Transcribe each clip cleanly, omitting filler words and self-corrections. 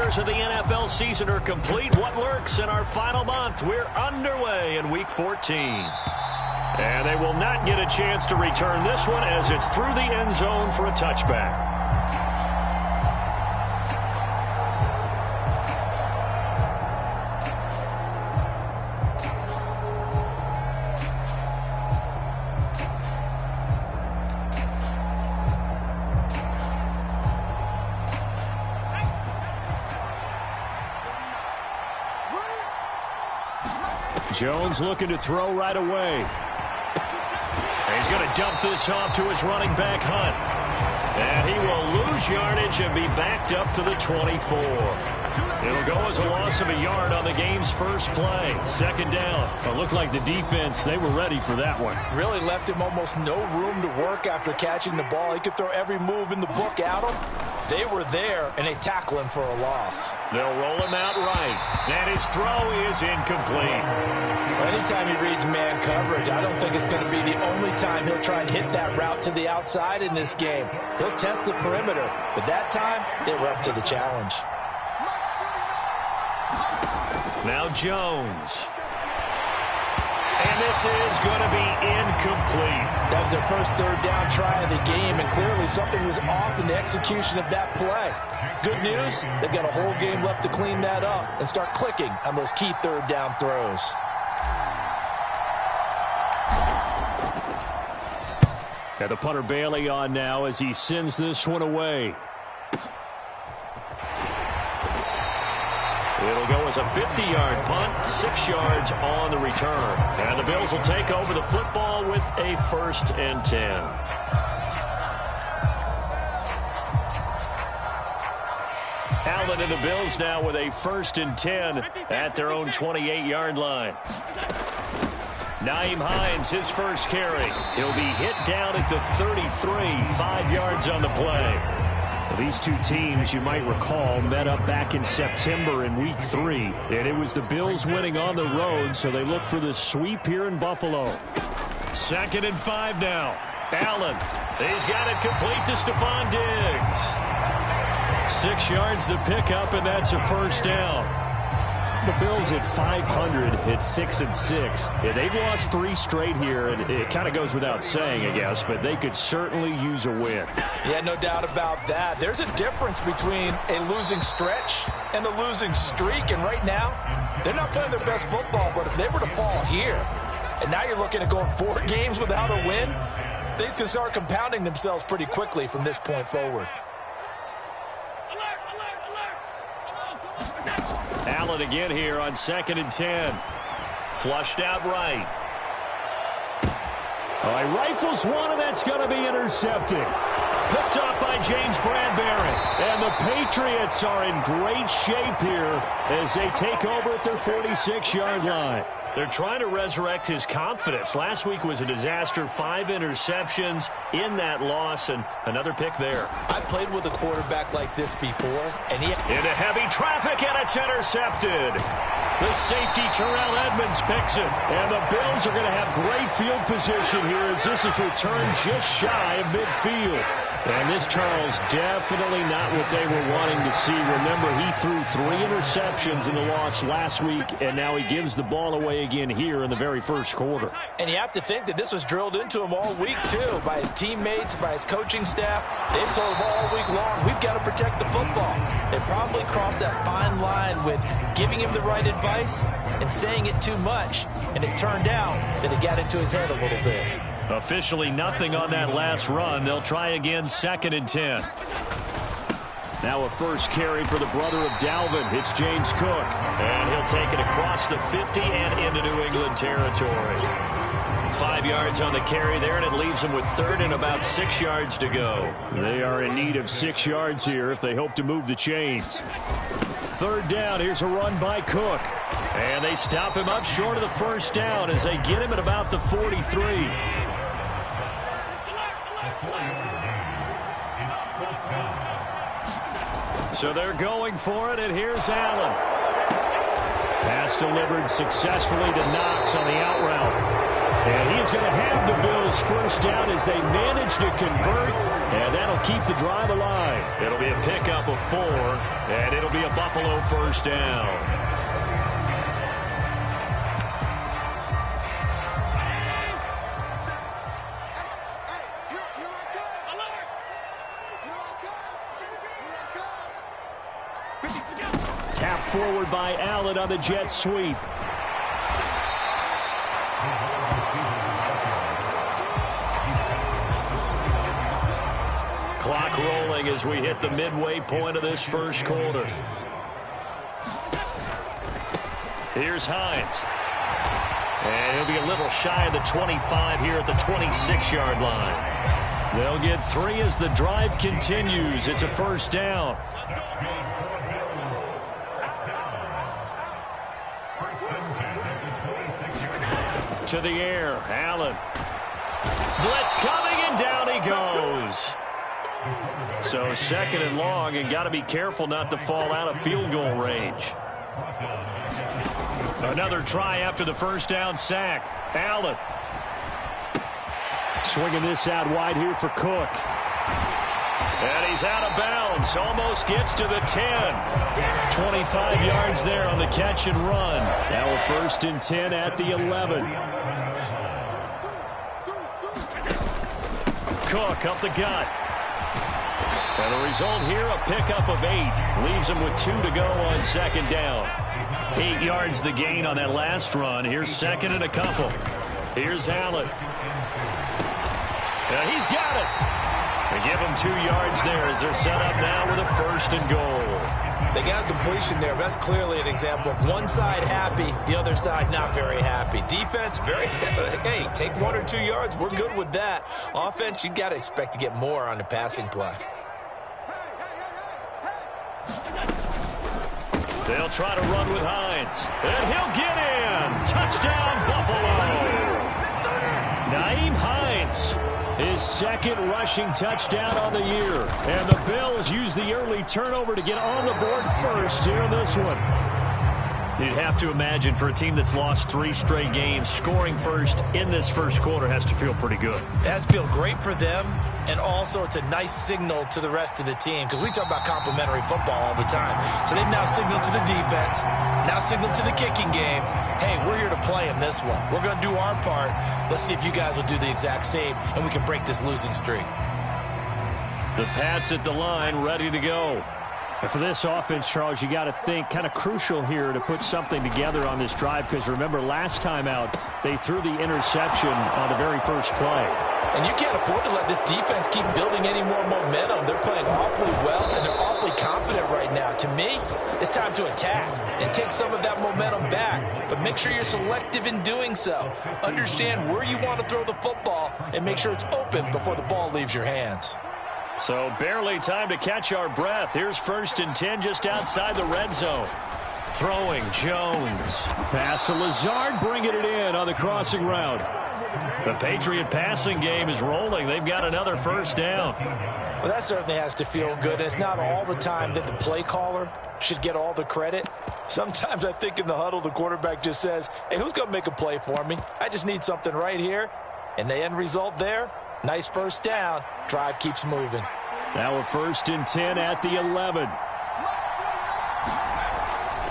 quarters of the NFL season are complete. What lurks in our final month? We're underway in Week 14. And they will not get a chance to return this one as it's through the end zone for a touchback. Jones looking to throw right away. He's going to dump this off to his running back, Hunt. And he will lose yardage and be backed up to the 24. It'll go as a loss of a yard on the game's first play. Second down. It looked like the defense, they were ready for that one. Really left him almost no room to work after catching the ball. He could throw every move in the book at him. They were there, and they tackle him for a loss. They'll roll him out right. And his throw is incomplete. Well, anytime he reads man coverage, I don't think it's going to be the only time he'll try and hit that route to the outside in this game. He'll test the perimeter, but that time, they were up to the challenge. Now Jones. And this is going to be incomplete. That was their first third down try of the game, and clearly something was off in the execution of that play. Good news, they've got a whole game left to clean that up and start clicking on those key third down throws. Got the punter Bailey on now as he sends this one away. It'll go as a 50-yard punt, 6 yards on the return. And the Bills will take over the football with a 1st and 10. Allen and the Bills now with a 1st and 10 at their own 28-yard line. Nyheim Hines, his first carry. He'll be hit down at the 33, 5 yards on the play. These two teams, you might recall, met up back in September in Week 3, and it was the Bills winning on the road, so they look for the sweep here in Buffalo. 2nd and 5 now. Allen, he's got it complete to Stephon Diggs. 6 yards the pickup, and that's a 1st down. The Bills at 500 at 6-6. Yeah, they've lost 3 straight here, and it kind of goes without saying, I guess, but they could certainly use a win. Yeah, no doubt about that. There's a difference between a losing stretch and a losing streak, and right now, they're not playing their best football, but if they were to fall here, and now you're looking at going 4 games without a win, things can start compounding themselves pretty quickly from this point forward. Allen again here on 2nd and 10. Flushed out right. He rifles one, and that's going to be intercepted. Picked off by James Bradbury. And the Patriots are in great shape here as they take over at their 46-yard line. They're trying to resurrect his confidence. Last week was a disaster. 5 interceptions in that loss, and another pick there. I played with a quarterback like this before, and he... Into heavy traffic, and it's intercepted. The safety, Terrell Edmonds, picks it. And the Bills are going to have great field position here as this is returned just shy of midfield. And this, Charles, definitely not what they were wanting to see. Remember, he threw 3 interceptions in the loss last week, and now he gives the ball away again here in the very first quarter. And you have to think that this was drilled into him all week, too, by his teammates, by his coaching staff. They've told him all week long, we've got to protect the football. They probably crossed that fine line with giving him the right advice and saying it too much. And it turned out that it got into his head a little bit. Officially nothing on that last run. They'll try again 2nd and 10. Now a first carry for the brother of Dalvin. It's James Cook. And he'll take it across the 50 and into New England territory. 5 yards on the carry there, and it leaves them with 3rd and about 6 yards to go. They are in need of 6 yards here if they hope to move the chains. 3rd down. Here's a run by Cook. And they stop him up short of the 1st down as they get him at about the 43. So they're going for it, and here's Allen. Pass delivered successfully to Knox on the out route. And he's going to have the Bills first down as they manage to convert, and that'll keep the drive alive. It'll be a pickup of 4, and it'll be a Buffalo first down. Tap forward by Allen on the jet sweep. Clock rolling as we hit the midway point of this first quarter. Here's Hines. And he'll be a little shy of the 25 here at the 26-yard line. They'll get 3 as the drive continues. It's a first down. To the air, Allen. Blitz coming, and down he goes. So 2nd and long, and got to be careful not to fall out of field goal range. Another try after the first down sack. Allen. Swinging this out wide here for Cook. And he's out of bounds. Almost gets to the 10. 25 yards there on the catch and run. Now a 1st and 10 at the 11. Cook up the gut. And the result here, a pickup of 8. Leaves him with 2 to go on 2nd down. 8 yards the gain on that last run. Here's 2nd and a couple. Here's Allen. And he's got it. They give him 2 yards there as they're set up now with a 1st and goal. They got a completion there. That's clearly an example of one side happy, the other side not very happy. Defense, very, hey, take 1 or 2 yards. We're good with that. Offense, you got to expect to get more on the passing play. They'll try to run with Hines. And he'll get in. Touchdown, Buffalo. Nyheim Hines, his 2nd rushing touchdown on the year. And the Bills use the early turnover to get on the board first here in this one. You'd have to imagine for a team that's lost 3 straight games, scoring first in this first quarter has to feel pretty good. It has to feel great for them, and also it's a nice signal to the rest of the team, because we talk about complimentary football all the time. So they've now signaled to the defense, now signaled to the kicking game, hey, we're here to play in this one. We're going to do our part. Let's see if you guys will do the exact same, and we can break this losing streak. The Pats at the line, ready to go. And for this offense, Charles, you got to think kind of crucial here to put something together on this drive, because remember last time out they threw the interception on the very first play. And you can't afford to let this defense keep building any more momentum. They're playing awfully well, and they're awfully confident right now. To me, it's time to attack and take some of that momentum back. But make sure you're selective in doing so. Understand where you want to throw the football and make sure it's open before the ball leaves your hands. So barely time to catch our breath. Here's 1st and 10 just outside the red zone. Throwing, Jones. Pass to Lazard, bringing it in on the crossing route. The Patriot passing game is rolling. They've got another first down. Well, that certainly has to feel good. It's not all the time that the play caller should get all the credit. Sometimes I think in the huddle, the quarterback just says, hey, who's going to make a play for me? I just need something right here. And the end result there, nice first down. Drive keeps moving. Now a 1st and 10 at the 11.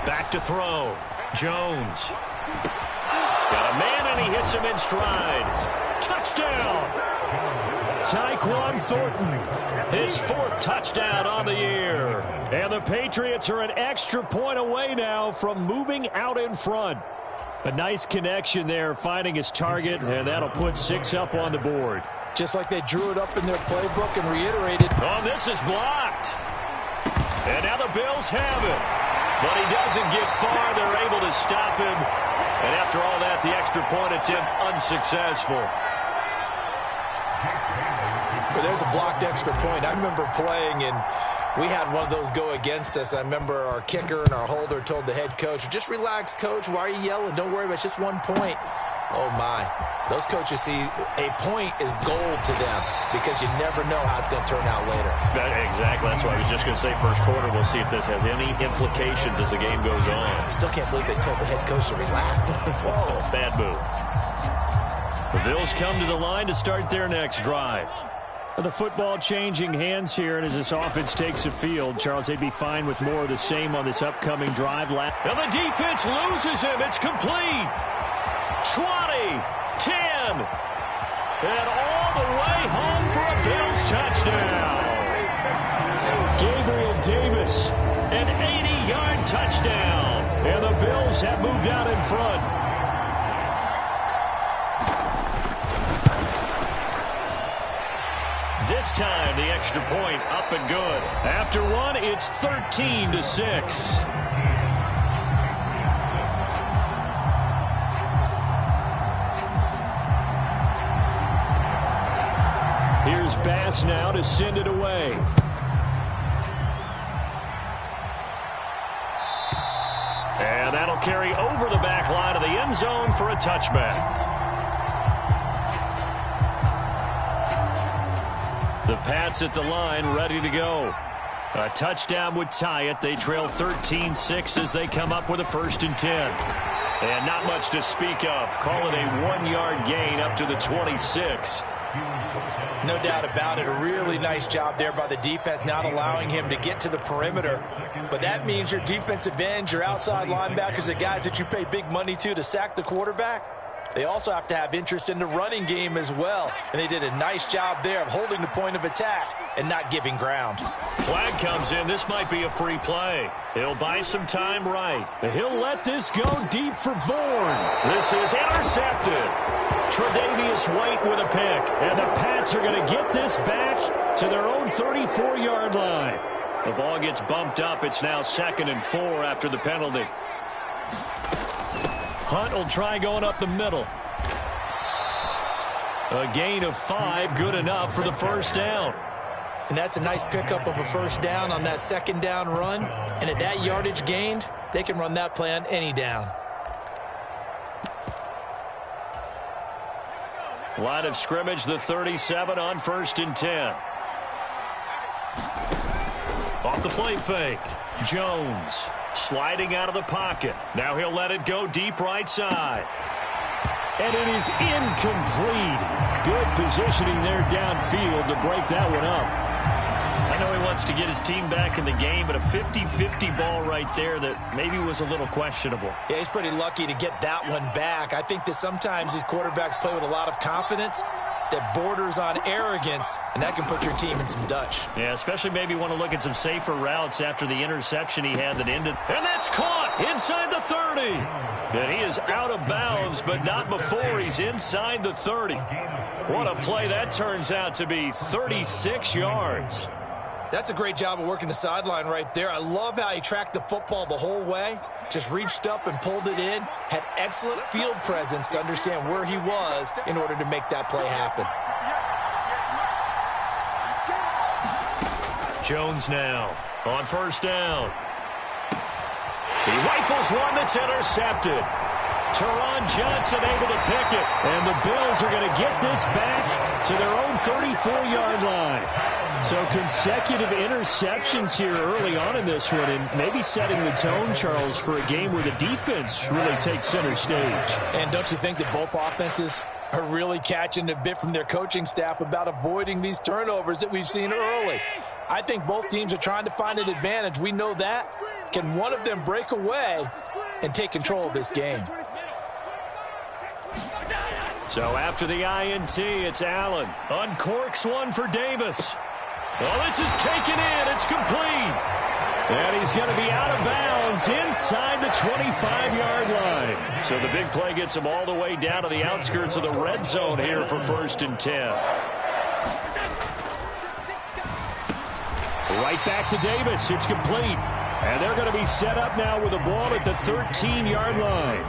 Back to throw. Jones. Got a man, and he hits him in stride. Touchdown! Tyquan Thornton, his 4th touchdown on the year. And the Patriots are an extra point away now from moving out in front. A nice connection there, finding his target, and that'll put 6 up on the board. Just like they drew it up in their playbook and reiterated. Oh, this is blocked. And now the Bills have it. But he doesn't get far. They're able to stop him. And after all that, the extra point attempt unsuccessful. Well, there's a blocked extra point. I remember playing, and we had one of those go against us. I remember our kicker and our holder told the head coach, just relax, coach. Why are you yelling? Don't worry about it. It's just 1 point. Oh, my. Those coaches see a point is gold to them because you never know how it's going to turn out later. Exactly. That's what I was just going to say. First quarter, we'll see if this has any implications as the game goes on. I still can't believe they told the head coach to relax. Whoa. Bad move. The Bills come to the line to start their next drive. The football changing hands here, and as this offense takes the field, Charles, they'd be fine with more of the same on this upcoming drive. And the defense loses him. It's complete. 20, 10, and all the way home for a Bills touchdown. Gabriel Davis, an 80-yard touchdown, and the Bills have moved out in front. This time, the extra point up and good. After one, it's 13-6. Here's Bass now to send it away. And that'll carry over the back line of the end zone for a touchback. The Pats at the line, ready to go. A touchdown would tie it. They trail 13-6 as they come up with a 1st and 10. And not much to speak of. Call it a 1-yard gain up to the 26. No doubt about it. A really nice job there by the defense, not allowing him to get to the perimeter. But that means your defensive ends, your outside linebackers, the guys that you pay big money to sack the quarterback, they also have to have interest in the running game as well. And they did a nice job there of holding the point of attack and not giving ground. Flag comes in. This might be a free play. He'll buy some time right. He'll let this go deep for Bourne. This is intercepted. Tre'Davious White with a pick. And the Pats are going to get this back to their own 34-yard line. The ball gets bumped up. It's now 2nd and 4 after the penalty. Hunt will try going up the middle. A gain of 5, good enough for the 1st down. And that's a nice pickup of a 1st down on that 2nd down run. And at that yardage gained, they can run that play on any down. Line of scrimmage, the 37 on 1st and 10. Off the play fake. Jones sliding out of the pocket. Now he'll let it go deep right side. And it is incomplete. Good positioning there downfield to break that one up. I know he wants to get his team back in the game, but a 50-50 ball right there that maybe was a little questionable. Yeah, he's pretty lucky to get that one back. I think that sometimes these quarterbacks play with a lot of confidence that borders on arrogance, and that can put your team in some Dutch. Yeah, especially maybe want to look at some safer routes after the interception he had that ended. And that's caught inside the 30. And he is out of bounds, but not before he's inside the 30. What a play that turns out to be, 36 yards. That's a great job of working the sideline right there. I love how he tracked the football the whole way. Just reached up and pulled it in. Had excellent field presence to understand where he was in order to make that play happen. Jones now on 1st down. He rifles one that's intercepted. Teron Johnson able to pick it. And the Bills are going to get this back to their own 34-yard line. So consecutive interceptions here early on in this one, and maybe setting the tone, Charles, for a game where the defense really takes center stage. And don't you think that both offenses are really catching a bit from their coaching staff about avoiding these turnovers that we've seen early? I think both teams are trying to find an advantage. We know that. Can one of them break away and take control of this game? So after the INT, it's Allen. Uncorks one for Davis. Well, this is taken in. It's complete. And he's going to be out of bounds inside the 25-yard line. So the big play gets him all the way down to the outskirts of the red zone here for 1st and 10. Right back to Davis. It's complete. And they're going to be set up now with the ball at the 13-yard line.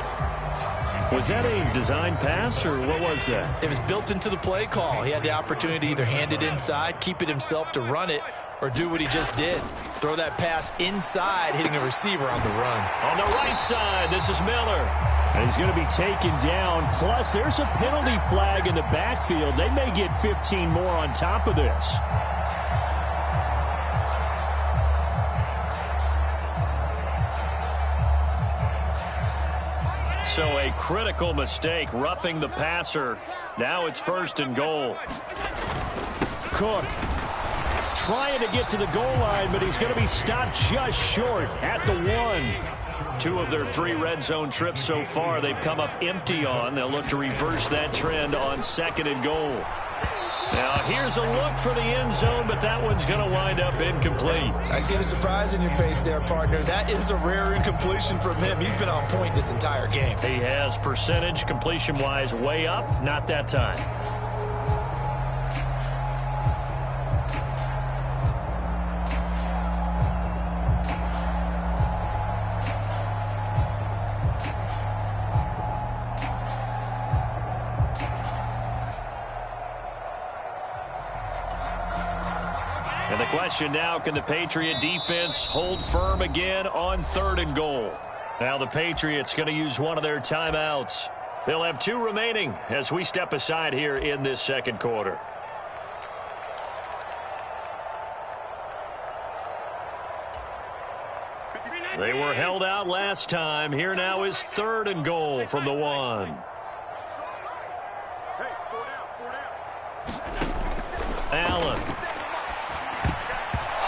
Was that a design pass, or what was that? It was built into the play call. He had the opportunity to either hand it inside, keep it himself to run it, or do what he just did. Throw that pass inside, hitting a receiver on the run. On the right side, this is Miller. And he's going to be taken down. Plus, there's a penalty flag in the backfield. They may get 15 more on top of this. So a critical mistake, roughing the passer. Now it's 1st and goal. Cook trying to get to the goal line, but he's going to be stopped just short at the 1. 2 of their 3 red zone trips so far they've come up empty on. They'll look to reverse that trend on 2nd and goal. Now here's a look for the end zone, but that one's going to wind up incomplete. I see the surprise in your face there, partner. That is a rare incompletion from him. He's been on point this entire game. He has percentage completion-wise way up, not that time. And the question now, can the Patriot defense hold firm again on 3rd and goal? Now the Patriots going to use one of their timeouts. They'll have 2 remaining as we step aside here in this 2nd quarter. They were held out last time. Here now is 3rd and goal from the 1. Allen.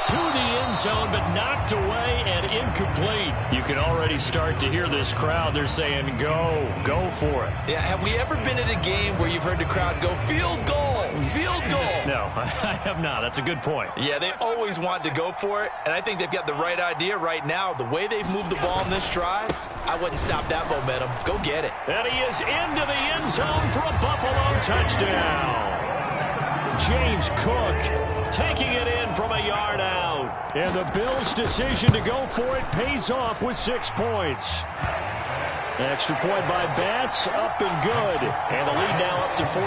To the end zone, but knocked away and incomplete. You can already start to hear this crowd. They're saying, go for it. Yeah, have we ever been at a game where you've heard the crowd go, field goal, field goal? No, I have not. That's a good point. Yeah, they always want to go for it, and I think they've got the right idea right now. The way they've moved the ball in this drive, I wouldn't stop that momentum. Go get it. And he is into the end zone for a Buffalo touchdown. James Cook taking it in from a yard out. And the Bills' decision to go for it pays off with 6 points. Extra point by Bass, up and good. And the lead now up to 14.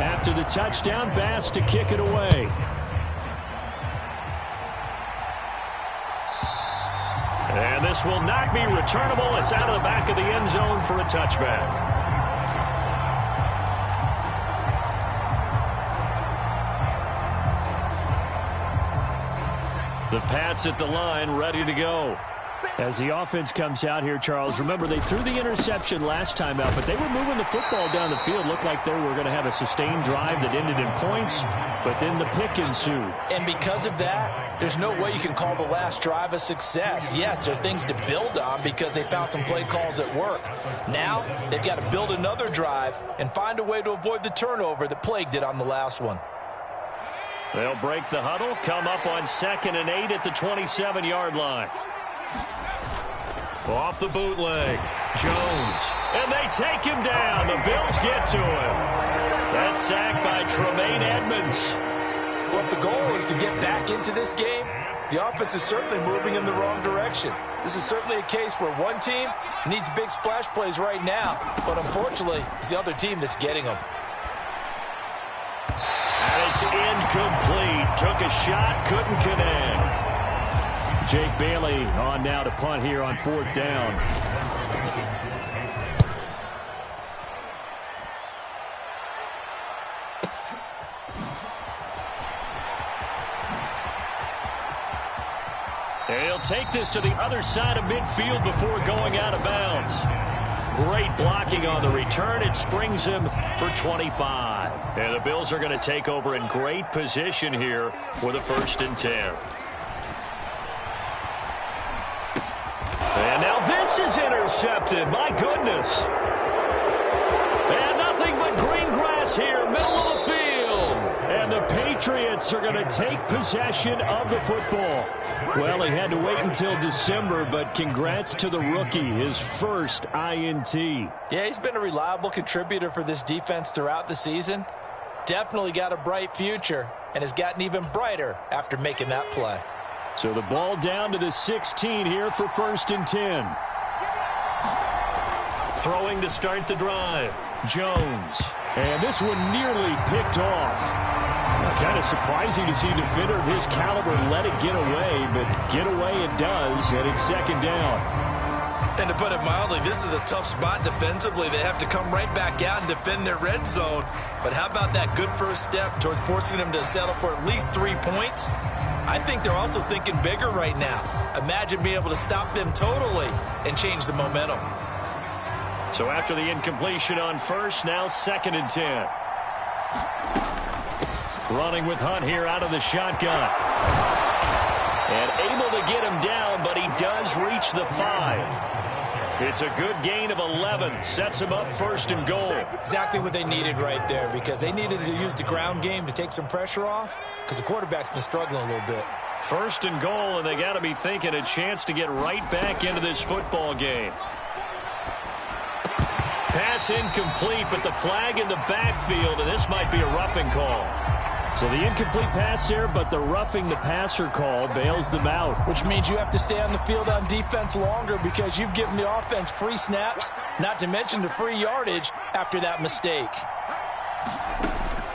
After the touchdown, Bass to kick it away. And this will not be returnable. It's out of the back of the end zone for a touchback. The Pats at the line, ready to go. As the offense comes out here, Charles, remember they threw the interception last time out, but they were moving the football down the field. Looked like they were going to have a sustained drive that ended in points, but then the pick ensued. And because of that, there's no way you can call the last drive a success. Yes, there are things to build on because they found some play calls that work. Now, they've got to build another drive and find a way to avoid the turnover that plagued it on the last one. They'll break the huddle, come up on 2nd and 8 at the 27-yard line. Off the bootleg, Jones. And they take him down. The Bills get to him. That's sacked by Tremaine Edmonds. Well, if the goal is to get back into this game, the offense is certainly moving in the wrong direction. This is certainly a case where one team needs big splash plays right now, but unfortunately, it's the other team that's getting them. And it's incomplete. Took a shot, couldn't connect. Jake Bailey on now to punt here on 4th down. And he'll take this to the other side of midfield before going out of bounds. Great blocking on the return. It springs him for 25. And the Bills are going to take over in great position here with a 1st and 10. And now this is intercepted. My goodness. And nothing but green grass here, middle of the field. And the Patriots are going to take possession of the football. Well, he had to wait until December, but congrats to the rookie, his first INT. Yeah, he's been a reliable contributor for this defense throughout the season. Definitely got a bright future and has gotten even brighter after making that play. So the ball down to the 16 here for 1st and 10. Throwing to start the drive, Jones. And this one nearly picked off. Kind of surprising to see a defender of his caliber let it get away, but get away it does, and it's 2nd down. And to put it mildly, this is a tough spot defensively. They have to come right back out and defend their red zone. But how about that good first step towards forcing them to settle for at least 3 points? I think they're also thinking bigger right now. Imagine being able to stop them totally and change the momentum. So after the incompletion on first, now 2nd and 10. Running with Hunt here out of the shotgun. And able to get him down, but he does reach the 5. It's a good gain of 11. Sets him up 1st and goal. Exactly what they needed right there, because they needed to use the ground game to take some pressure off, because the quarterback's been struggling a little bit. 1st and goal, and they got to be thinking a chance to get right back into this football game. Pass incomplete, but the flag in the backfield, and this might be a roughing call. So the incomplete pass there, but the roughing the passer call bails them out. Which means you have to stay on the field on defense longer because you've given the offense free snaps, not to mention the free yardage after that mistake.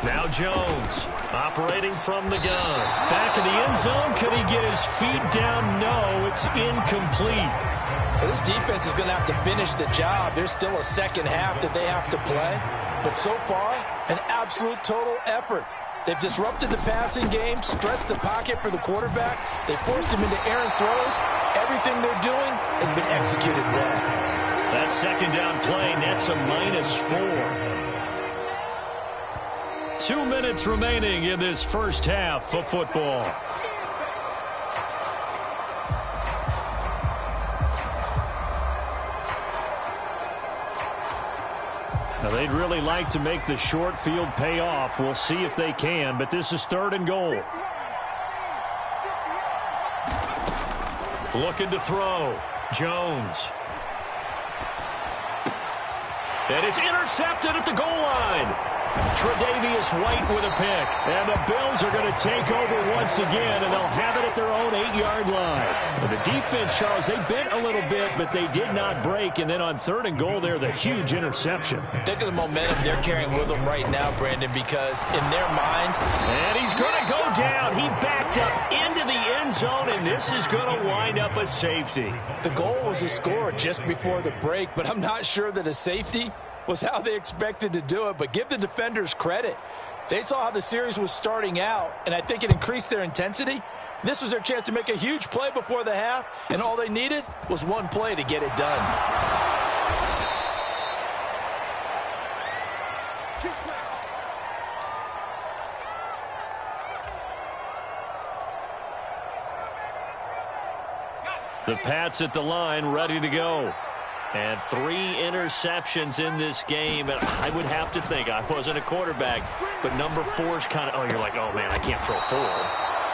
Now Jones, operating from the gun. Back in the end zone, could he get his feet down? No, it's incomplete. Well, this defense is going to have to finish the job. There's still a second half that they have to play. But so far, an absolute total effort. They've disrupted the passing game, stressed the pocket for the quarterback. They forced him into errant throws. Everything they're doing has been executed well. That 2nd down play nets a -4. 2 minutes remaining in this first half of football. Now, they'd really like to make the short field pay off. We'll see if they can, but this is 3rd and goal. Looking to throw. Jones. And it's intercepted at the goal line. Tre'Davious White with a pick. And the Bills are going to take over once again, and they'll have it at their own 8-yard line. And the defense, Charles, they bent a little bit, but they did not break. And then on 3rd and goal there, the huge interception. Think of the momentum they're carrying with them right now, Brandon, because in their mind... And he's going to go down. He backed up into the end zone, and this is going to wind up a safety. The goal was a score just before the break, but I'm not sure that a safety was how they expected to do it, but give the defenders credit. They saw how the series was starting out, and I think it increased their intensity. This was their chance to make a huge play before the half, and all they needed was one play to get it done. The Pats at the line, ready to go. And 3 interceptions in this game. And I would have to think, I wasn't a quarterback, but number 4 is kind of, oh, you're like, oh, man, I can't throw 4.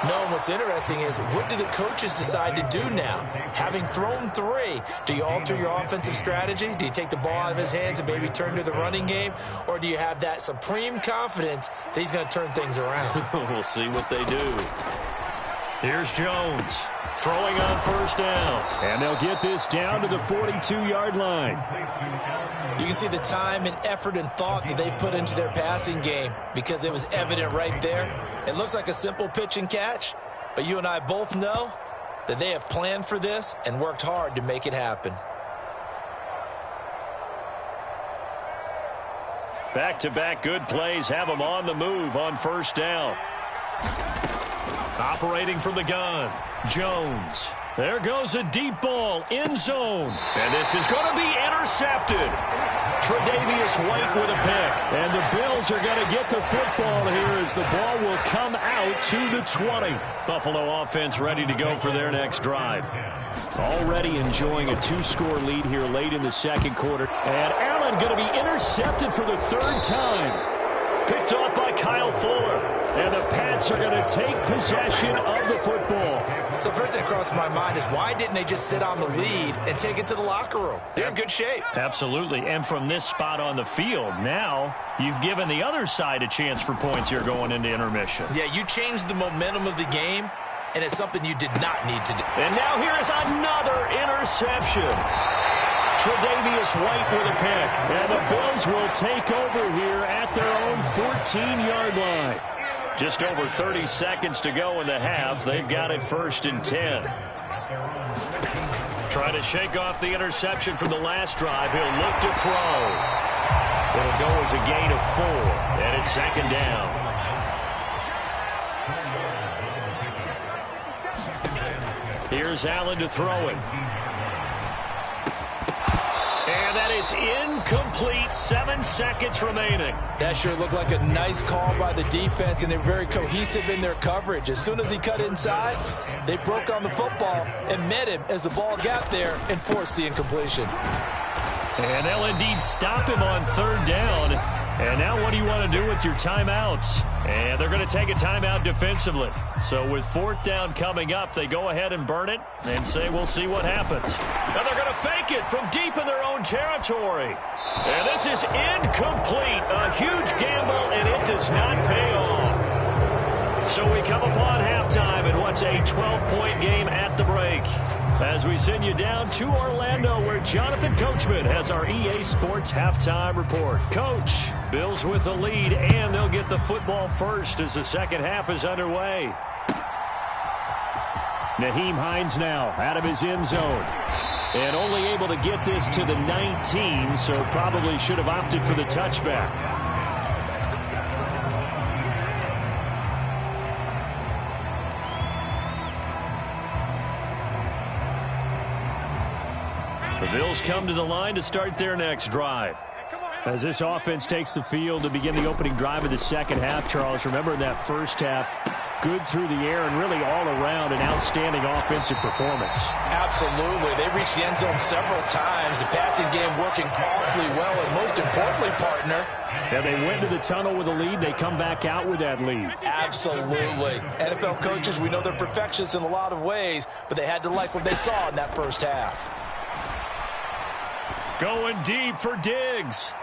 No, what's interesting is, what do the coaches decide to do now? Having thrown 3, do you alter your offensive strategy? Do you take the ball out of his hands and maybe turn to the running game? Or do you have that supreme confidence that he's going to turn things around? We'll see what they do. Here's Jones. Throwing on 1st down. And they'll get this down to the 42-yard line. You can see the time and effort and thought that they've put into their passing game because it was evident right there. It looks like a simple pitch and catch, but you and I both know that they have planned for this and worked hard to make it happen. Back-to-back good plays have them on the move on 1st down. Operating from the gun, Jones. There goes a deep ball, end zone. And this is going to be intercepted. Tre'Davious White with a pick. And the Bills are going to get the football here as the ball will come out to the 20. Buffalo offense ready to go for their next drive. Already enjoying a 2-score lead here late in the 2nd quarter. And Allen going to be intercepted for the 3rd time. Picked off by Kyle Fuller. And the Pats are going to take possession of the football. So first thing that crossed my mind is, why didn't they just sit on the lead and take it to the locker room? They're in good shape. Absolutely. And from this spot on the field, now you've given the other side a chance for points here going into intermission. Yeah, you changed the momentum of the game, and it's something you did not need to do. And now here is another interception. Tre'Davious White with a pick. And the Bills will take over here at their own 14-yard line. Just over 30 seconds to go in the half. They've got it 1st and 10. Trying to shake off the interception from the last drive. He'll look to throw. It'll go as a gain of 4, and it's second down. Here's Allen to throw it. And that is incomplete. 7 seconds remaining. That sure looked like a nice call by the defense, and they're very cohesive in their coverage. As soon as he cut inside, they broke on the football and met him as the ball got there and forced the incompletion. And they'll indeed stop him on third down. And now what do you want to do with your timeouts? And they're going to take a timeout defensively. So with fourth down coming up, they go ahead and burn it and say we'll see what happens. And they're going to fake it from deep in their own territory. And this is incomplete. A huge gamble, and it does not pay off. So we come upon halftime in what's a 12-point game at the break. As we send you down to Orlando, where Jonathan Coachman has our EA Sports halftime report. Coach, Bills with the lead, and they'll get the football first as the second half is underway. Nyheim Hines now out of his end zone. And only able to get this to the 19, so probably should have opted for the touchback. The Bills come to the line to start their next drive. As this offense takes the field to begin the opening drive of the second half, Charles, remember in that first half, good through the air and really all around an outstanding offensive performance. Absolutely. They reached the end zone several times. The passing game working awfully well, and most importantly, partner. Yeah, they went to the tunnel with a lead. They come back out with that lead. Absolutely. NFL coaches, we know they're perfectionists in a lot of ways, but they had to like what they saw in that first half. Going deep for Diggs.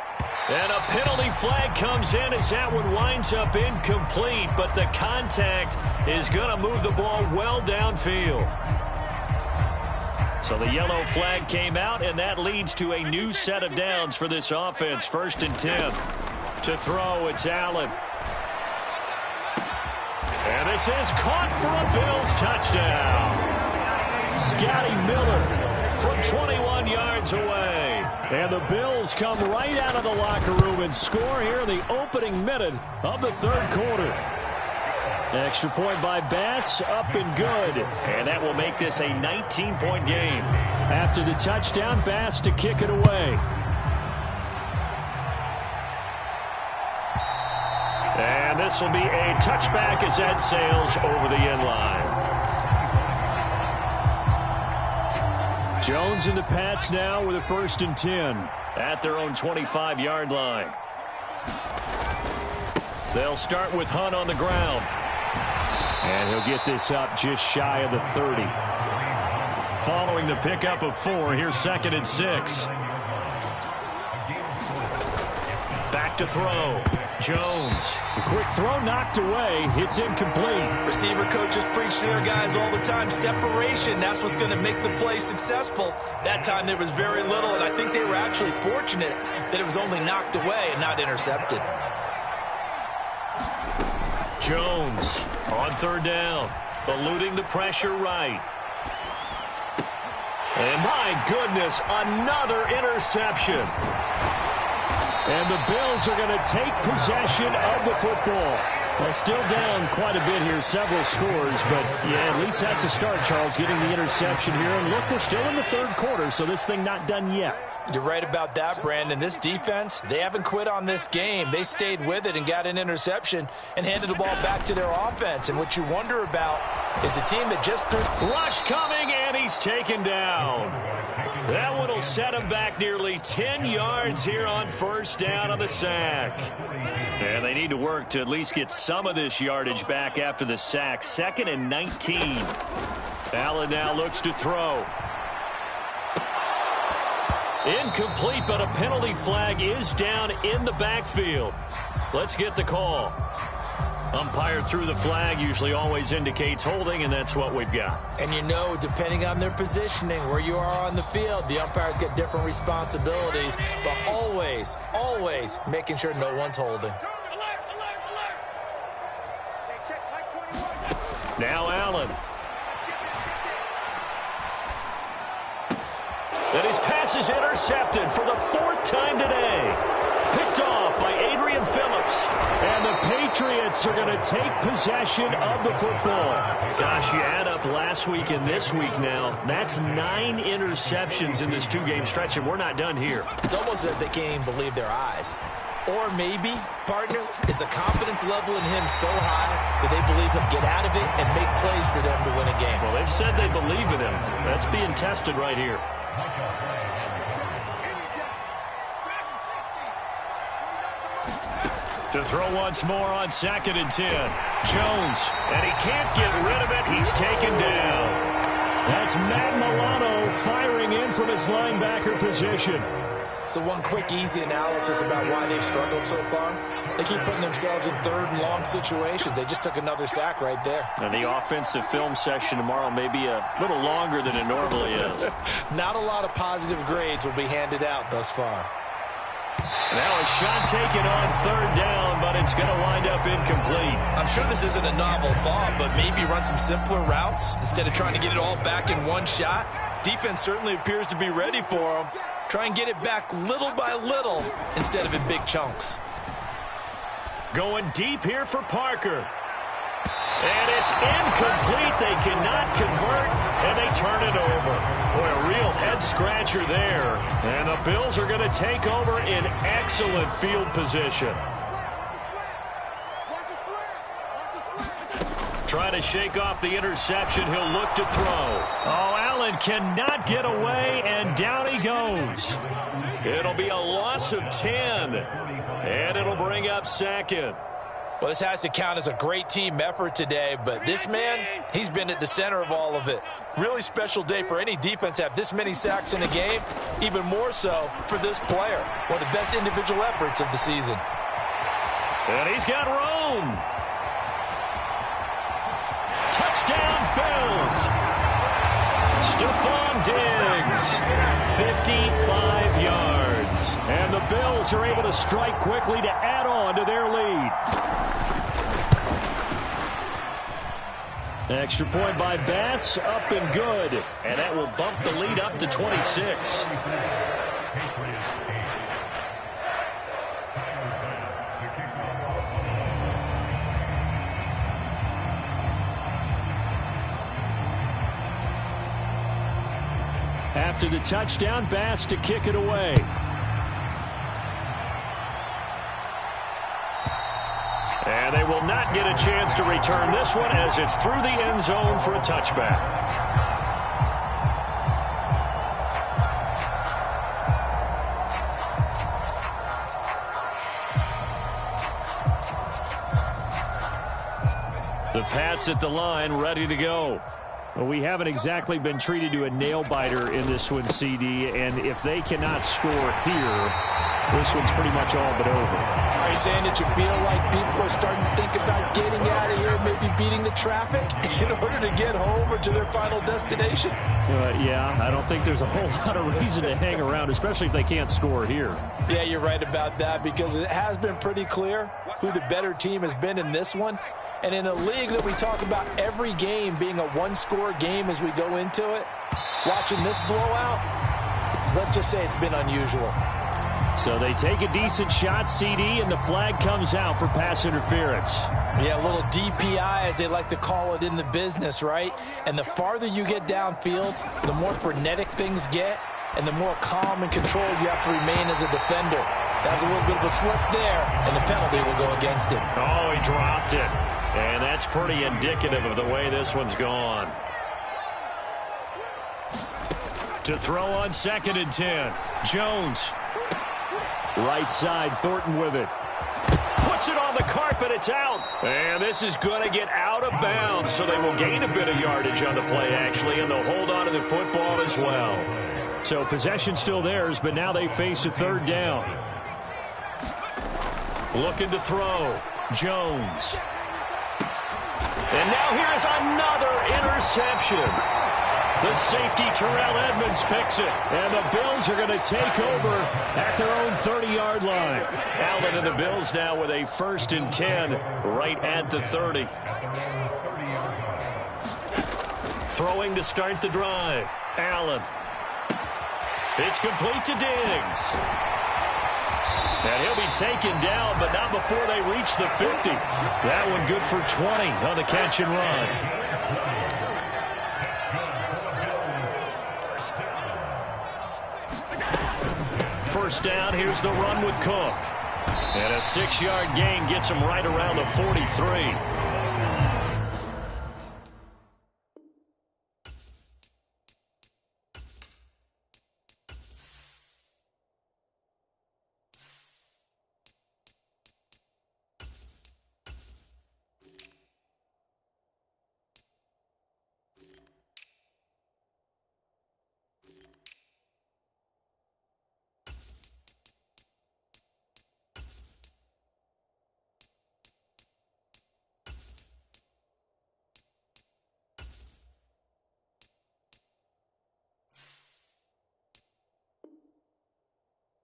And a penalty flag comes in as that one winds up incomplete, but the contact is going to move the ball well downfield. So the yellow flag came out, and that leads to a new set of downs for this offense. 1st and 10. To throw, it's Allen. And this is caught for a Bills touchdown. Scotty Miller from 21 yards away. And the Bills come right out of the locker room and score here in the opening minute of the third quarter. Extra point by Bass, up and good. And that will make this a 19-point game. After the touchdown, Bass to kick it away. And this will be a touchback as that sails over the end line. Jones and the Pats now with a 1st and 10 at their own 25-yard line. They'll start with Hunt on the ground. And he'll get this up just shy of the 30. Following the pickup of 4, here's 2nd and 6. Back to throw. Jones. The quick throw knocked away. It's incomplete. Receiver coaches preach to their guys all the time. Separation, that's what's going to make the play successful. That time there was very little, and I think they were actually fortunate that it was only knocked away and not intercepted. Jones on 3rd down. Eluding the pressure right. And my goodness, another interception. And the Bills are going to take possession of the football. Well, still down quite a bit here, several scores, but yeah, at least that's a start, Charles, getting the interception here. And look, we're still in the third quarter, so this thing not done yet. You're right about that, Brandon. This defense, they haven't quit on this game. They stayed with it and got an interception and handed the ball back to their offense. And what you wonder about is a team that just threw. Rush coming, and he's taken down. That one will set him back nearly 10 yards here on 1st down on the sack. And they need to work to at least get some of this yardage back after the sack. 2nd and 19. Allen now looks to throw. Incomplete, but a penalty flag is down in the backfield. Let's get the call. Umpire threw the flag, usually always indicates holding, and that's what we've got. And you know, depending on their positioning, where you are on the field, the umpires get different responsibilities, but always, always making sure no one's holding. Now Allen. pass is intercepted for the 4th time today. Picked off by Adrian Phillips. And the Patriots are going to take possession of the football. Gosh, you add up last week and this week now. That's 9 interceptions in this 2-game stretch, and we're not done here. It's almost as if they can't even believe their eyes. Or maybe, partner, is the confidence level in him so high that they believe he'll get out of it and make plays for them to win a game. Well, they've said they believe in him. That's being tested right here. To throw once more on 2nd and 10. Jones, and he can't get rid of it. He's taken down. That's Matt Milano firing in from his linebacker position. So one quick, easy analysis about why they've struggled so far. They keep putting themselves in 3rd and long situations. They just took another sack right there. And the offensive film session tomorrow may be a little longer than it normally is. Not a lot of positive grades will be handed out thus far. Now a shot taken on 3rd down, but it's going to wind up incomplete. I'm sure this isn't a novel thought, but maybe run some simpler routes instead of trying to get it all back in one shot. Defense certainly appears to be ready for them. Try and get it back little by little instead of in big chunks. Going deep here for Parker. And it's incomplete. They cannot convert, and they turn it over. Boy, a real head-scratcher there. And the Bills are going to take over in excellent field position. Trying to shake off the interception. He'll look to throw. Oh, Allen cannot get away, and down he goes. It'll be a loss of 10, and it'll bring up 2nd. Well, this has to count as a great team effort today, but this man, he's been at the center of all of it. Really special day for any defense to have this many sacks in a game, even more so for this player. One of the best individual efforts of the season. And he's got room. Touchdown, Bills. Stephon Diggs, 55 yards. And the Bills are able to strike quickly to add on to their lead. Extra point by Bass, up and good. And that will bump the lead up to 26. After the touchdown, Bass to kick it away. And they will not get a chance to return this one as it's through the end zone for a touchback. The Pats at the line, ready to go. Well, we haven't exactly been treated to a nail-biter in this one, CD, and if they cannot score here, this one's pretty much all but over. Are you saying that you feel like people are starting to think about getting out of here, maybe beating the traffic in order to get home or to their final destination? Yeah, I don't think there's a whole lot of reason to hang around, especially if they can't score here. Yeah, you're right about that, because it has been pretty clear who the better team has been in this one. And in a league that we talk about every game being a one-score game as we go into it, watching this blowout, let's just say it's been unusual. So they take a decent shot, CD, and the flag comes out for pass interference. Yeah, a little DPI, as they like to call it in the business, right? And the farther you get downfield, the more frenetic things get, and the more calm and controlled you have to remain as a defender. That was a little bit of a slip there, and the penalty will go against him. Oh, he dropped it. And that's pretty indicative of the way this one's gone. To throw on 2nd and 10. Jones. Right side, Thornton with it. Puts it on the carpet, it's out. And this is going to get out of bounds, so they will gain a bit of yardage on the play, actually, and they'll hold on to the football as well. So possession still theirs, but now they face a 3rd down. Looking to throw. Jones. And now here is another interception. The safety, Terrell Edmonds, picks it. And the Bills are going to take over at their own 30-yard line. Allen and the Bills now with a 1st and 10 right at the 30. Throwing to start the drive. Allen. It's complete to Diggs. And he'll be taken down, but not before they reach the 50. That one good for 20 on the catch and run. First down, here's the run with Cook. And a 6-yard gain gets him right around the 43.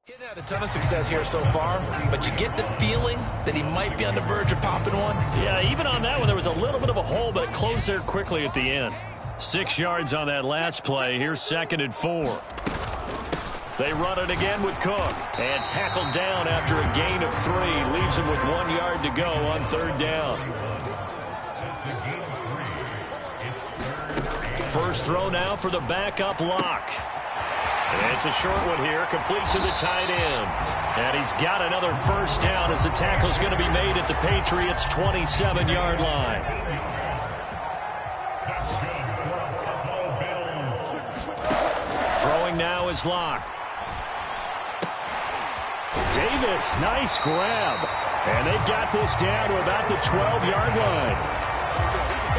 Getting had a ton of success here so far, but you get the feeling that he might be on the verge of popping one. Yeah, even on that one, there was a little bit of a hole, but it closed there quickly at the end. 6 yards on that last play. Here's 2nd and 4. They run it again with Cook. And tackled down after a gain of 3. Leaves him with 1 yard to go on 3rd down. First throw now for the backup lock. And it's a short one here, complete to the tight end. And he's got another first down as the tackle's going to be made at the Patriots' 27-yard line. Throwing now is Locke. Davis, nice grab. And they've got this down to about the 12-yard line.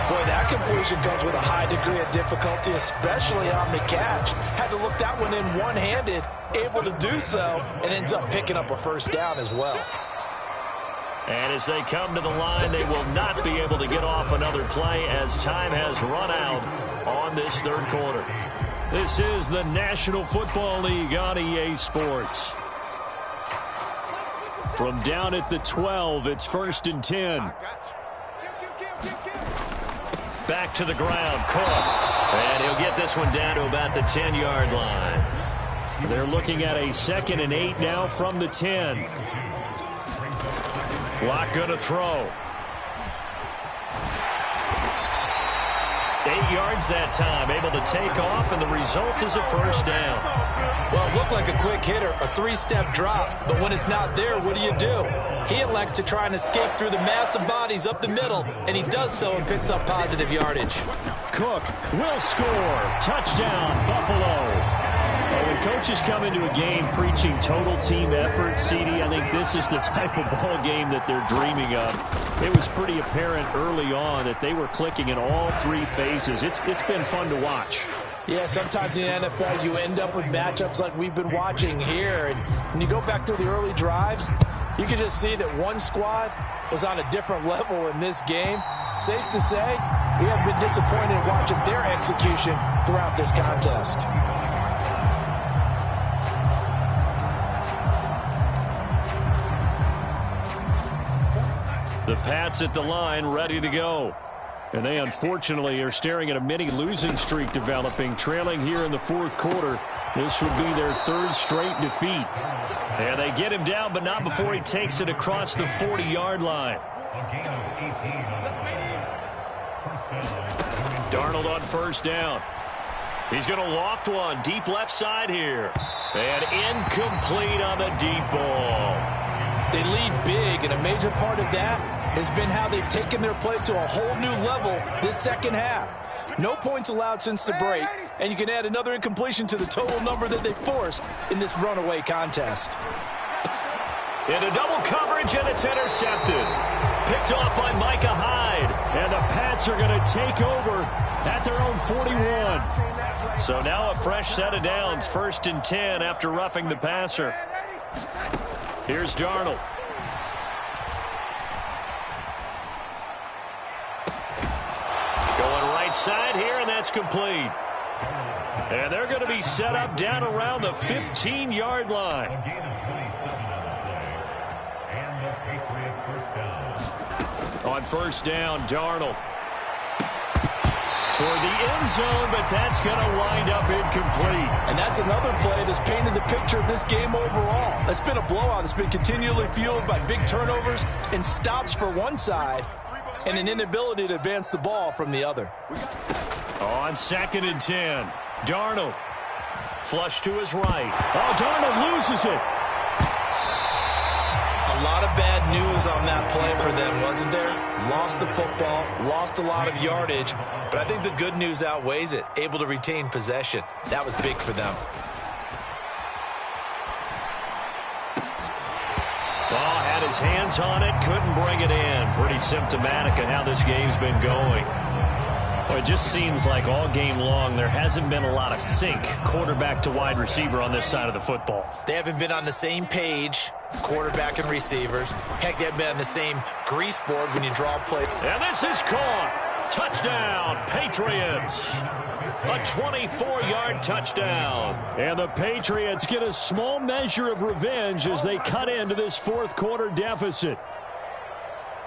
Boy, that completion comes with a high degree of difficulty, especially on the catch. Had to look that one in one-handed, able to do so, and ends up picking up a first down as well. And as they come to the line, they will not be able to get off another play as time has run out on this 3rd quarter. This is the National Football League on EA Sports. From down at the 12, it's 1st and 10. Back to the ground, Cook. And he'll get this one down to about the 10-yard line. They're looking at a 2nd and 8 now from the 10. Locke going to throw. 8 yards that time, able to take off, and the result is a first down. Well, it looked like a quick hitter, a 3-step drop, but when it's not there, what do? He elects to try and escape through the massive bodies up the middle, and he does so and picks up positive yardage. Cook will score. Touchdown, Buffalo. When coaches come into a game preaching total team effort, CD, I think this is the type of ball game that they're dreaming of. It was pretty apparent early on that they were clicking in all 3 phases. It's been fun to watch. Yeah, sometimes in the NFL you end up with matchups like we've been watching here. And when you go back through the early drives, you can just see that one squad was on a different level in this game. Safe to say, we have been disappointed in watching their execution throughout this contest. The Pats at the line, ready to go. And they unfortunately are staring at a mini losing streak developing, trailing here in the 4th quarter. This would be their 3rd straight defeat. And they get him down, but not before he takes it across the 40-yard line. Darnold on first down. He's going to loft one deep left side here. And incomplete on the deep ball. They lead big, and a major part of that has been how they've taken their play to a whole new level this 2nd half. No points allowed since the break, and you can add another incompletion to the total number that they forced in this runaway contest. Into double coverage, and it's intercepted. Picked off by Micah Hyde, and the Pats are going to take over at their own 41. So now a fresh set of downs, 1st and 10 after roughing the passer. Here's Darnold. Going right side here, and that's complete. And they're going to be set up down around the 15-yard line. On first down, Darnold. toward the end zone, but that's going to wind up incomplete. And that's another play that's painted the picture of this game overall. It's been a blowout. It's been continually fueled by big turnovers and stops for one side and an inability to advance the ball from the other. On 2nd and 10, Darnold. Flush to his right. Oh, Darnold loses it. A lot of bad news on that play for them, wasn't there? Lost the football, lost a lot of yardage, but I think the good news outweighs it. Able to retain possession. That was big for them. Oh, had his hands on it, couldn't bring it in. Pretty symptomatic of how this game's been going. Well, it just seems like all game long there hasn't been a lot of sync quarterback to wide receiver on this side of the football. They haven't been on the same page, quarterback and receivers. Heck, they haven't been on the same grease board when you draw play. And this is caught. Touchdown, Patriots. A 24-yard touchdown. And the Patriots get a small measure of revenge as they cut into this fourth quarter deficit.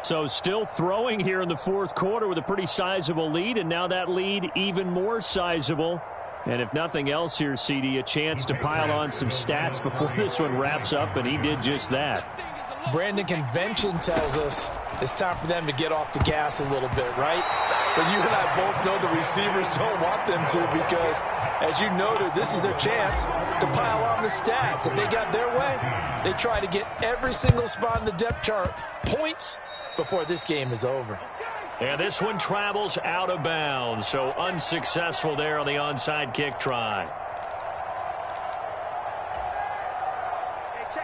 So still throwing here in the fourth quarter with a pretty sizable lead, and now that lead even more sizable. And if nothing else here, CD, a chance to pile on some stats before this one wraps up, and he did just that. Brandon, convention tells us it's time for them to get off the gas a little bit, right? But you and I both know the receivers don't want them to because, as you noted, this is their chance to pile on the stats. If they got their way, they try to get every single spot in the depth chart points before this game is over. And this one travels out of bounds, so unsuccessful there on the onside kick try.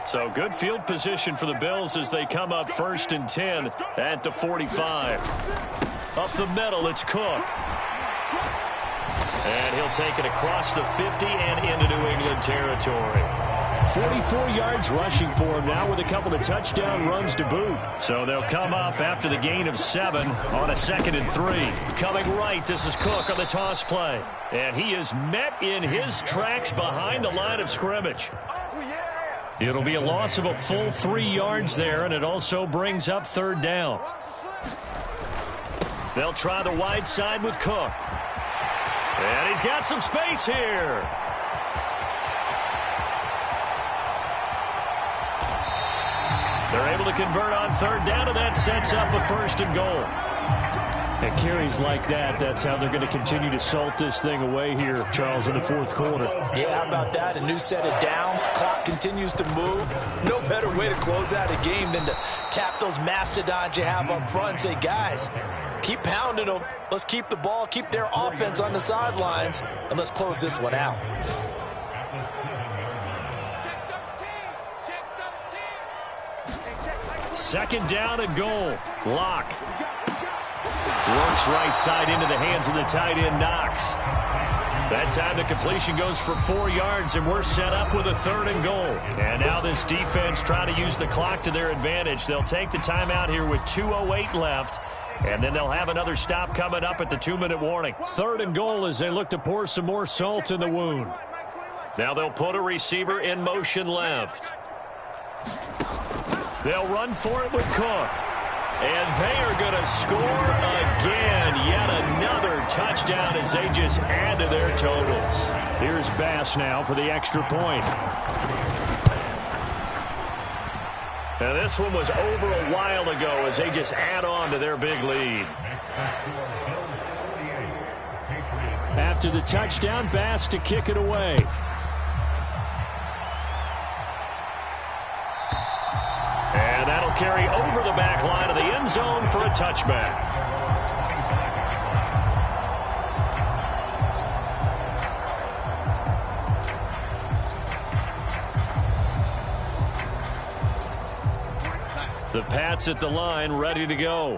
So good field position for the Bills as they come up 1st and 10 at the 45. Up the middle, it's Cook. And he'll take it across the 50 and into New England territory. 44 yards rushing for him now with a couple of touchdown runs to boot. So they'll come up after the gain of 7 on a 2nd and 3. Coming right, this is Cook on the toss play. And he is met in his tracks behind the line of scrimmage. It'll be a loss of a full 3 yards there, and it also brings up 3rd down. They'll try the wide side with Cook. And he's got some space here. They're able to convert on 3rd down, and that sets up a 1st and goal. And carries like that, that's how they're going to continue to salt this thing away here, Charles, in the fourth quarter. Yeah, how about that? A new set of downs. Clock continues to move. No better way to close out a game than to tap those mastodons you have up front and say, guys, keep pounding them. Let's keep the ball, keep their offense on the sidelines, and let's close this one out. Second down and goal. Lock. Works right side into the hands of the tight end, Knox. That time the completion goes for 4 yards, and we're set up with a 3rd and goal. And now this defense trying to use the clock to their advantage. They'll take the timeout here with 2:08 left, and then they'll have another stop coming up at the 2-minute warning. 3rd and goal as they look to pour some more salt in the wound. Now they'll put a receiver in motion left. They'll run for it with Cook. And they are going to score again. Yet another touchdown as they just add to their totals. Here's Bass now for the extra point. Now this one was over a while ago as they just add on to their big lead. After the touchdown, Bass to kick it away. And that'll carry over the back line of the end zone for a touchback. The Pats at the line, ready to go.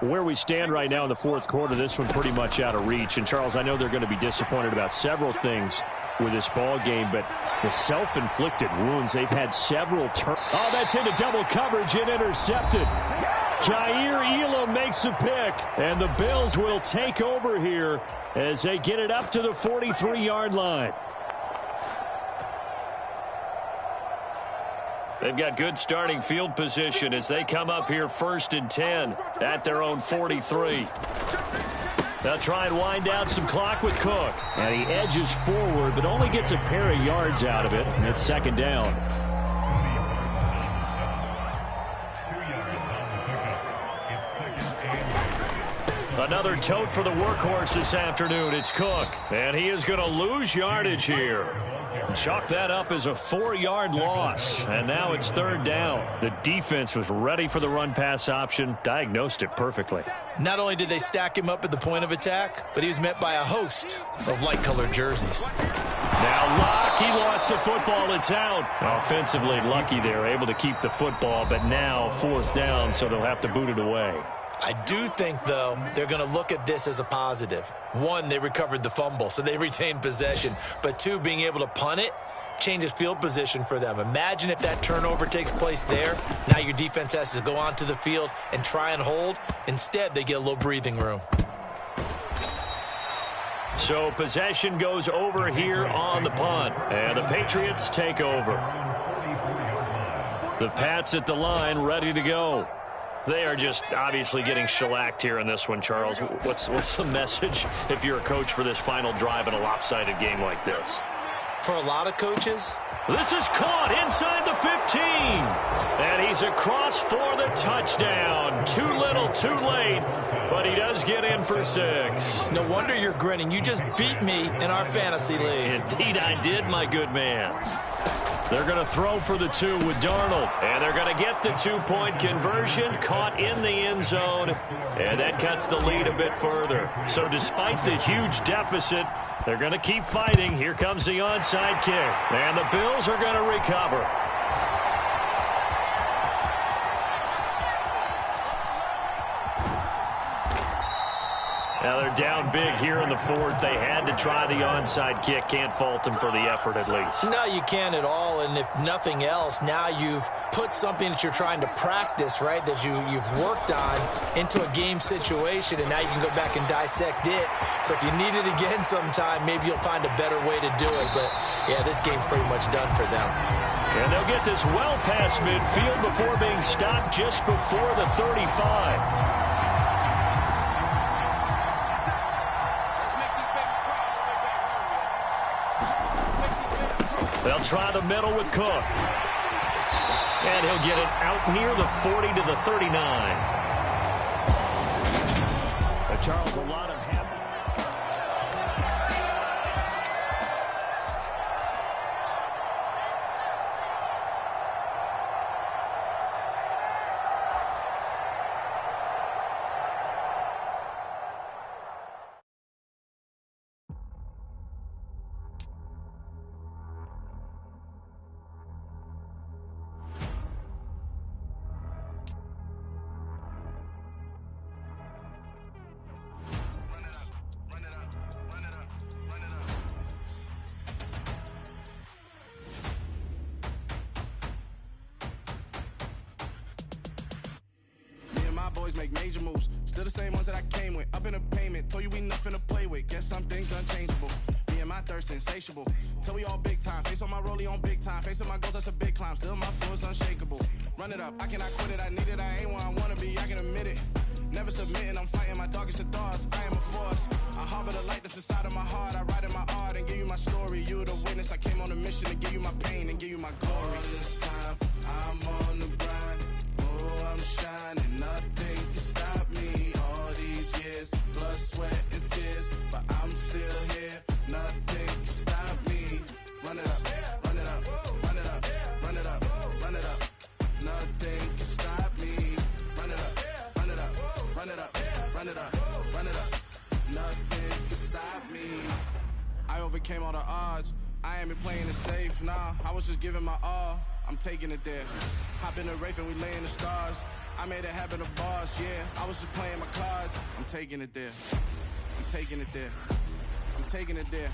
Where we stand right now in the fourth quarter, this one pretty much out of reach. And, Charles, I know they're going to be disappointed about several things with this ball game, but the self-inflicted wounds, they've had several turns. Oh, that's into double coverage and intercepted. Jair Elam makes a pick, and the Bills will take over here as they get it up to the 43-yard line. They've got good starting field position as they come up here 1st and 10 at their own 43. They'll try and wind down some clock with Cook. And he edges forward, but only gets a pair of yards out of it. And it's second down. Another tote for the workhorse this afternoon. It's Cook. And he is going to lose yardage here. Chalk that up as a 4-yard loss. And now it's third down. The defense was ready for the run-pass option, diagnosed it perfectly. Not only did they stack him up at the point of attack, but he was met by a host of light-colored jerseys. Now Luck, he lost the football. It's out. Offensively, Lucky there, able to keep the football, but now fourth down, so they'll have to boot it away. I do think, though, they're going to look at this as a positive. One, they recovered the fumble, so they retained possession. But two, being able to punt it changes field position for them. Imagine if that turnover takes place there. Now your defense has to go onto the field and try and hold. Instead, they get a little breathing room. So possession goes over here on the punt, and the Patriots take over. The Pats at the line, ready to go. They are just obviously getting shellacked here in this one, Charles. What's the message if you're a coach for this final drive in a lopsided game like this? For a lot of coaches, this is caught inside the 15. And he's across for the touchdown. Too little, too late. But he does get in for 6. No wonder you're grinning. You just beat me in our fantasy league. Indeed I did, my good man. They're going to throw for the 2 with Darnold. And they're going to get the 2-point conversion, caught in the end zone. And that cuts the lead a bit further. So despite the huge deficit, they're going to keep fighting. Here comes the onside kick. And the Bills are going to recover. Now they're down big here in the fourth. They had to try the onside kick. Can't fault them for the effort at least. No, you can't at all. And if nothing else, now you've put something that you're trying to practice, right, that you've worked on into a game situation, and now you can go back and dissect it. So if you need it again sometime, maybe you'll find a better way to do it. But, yeah, this game's pretty much done for them. And they'll get this well past midfield before being stopped just before the 35. They'll try the middle with Cook. And he'll get it out near the 40 to the 39. Charles, a lot of happy. Boys make major moves, still the same ones that I came with. Up in a payment, told you we nothing to play with. Guess some things unchangeable. Me and my thirst insatiable. Till we all big time. Face on my rollie on big time. Facing my goals, that's a big climb. Still my flow is unshakable. Run it up, I cannot quit it. I need it, I ain't where I wanna be. I can admit it. Never submitting, I'm fighting my darkest of thoughts. I am a force. I harbor the light that's inside of my heart. I write in my art and give you my story. You the witness. I came on a mission to give you my pain and give you my glory. All this time, I'm on the grind. Oh, I'm shining. Nothing can stop me. All these years, blood, sweat, and tears. But I'm still here. Nothing can stop me. Run it up, run it up, run it up, run it up, run it up. Nothing can stop me. Run it up, run it up, run it up, run it up, run it up. Nothing can stop me. I overcame all the odds. I ain't been playing it safe, nah. I was just giving my all. I'm taking it there. Hop in the Wraith and we lay in the stars. I made it happen to boss, yeah. I was just playing my cards. I'm taking it there. I'm taking it there. I'm taking it there.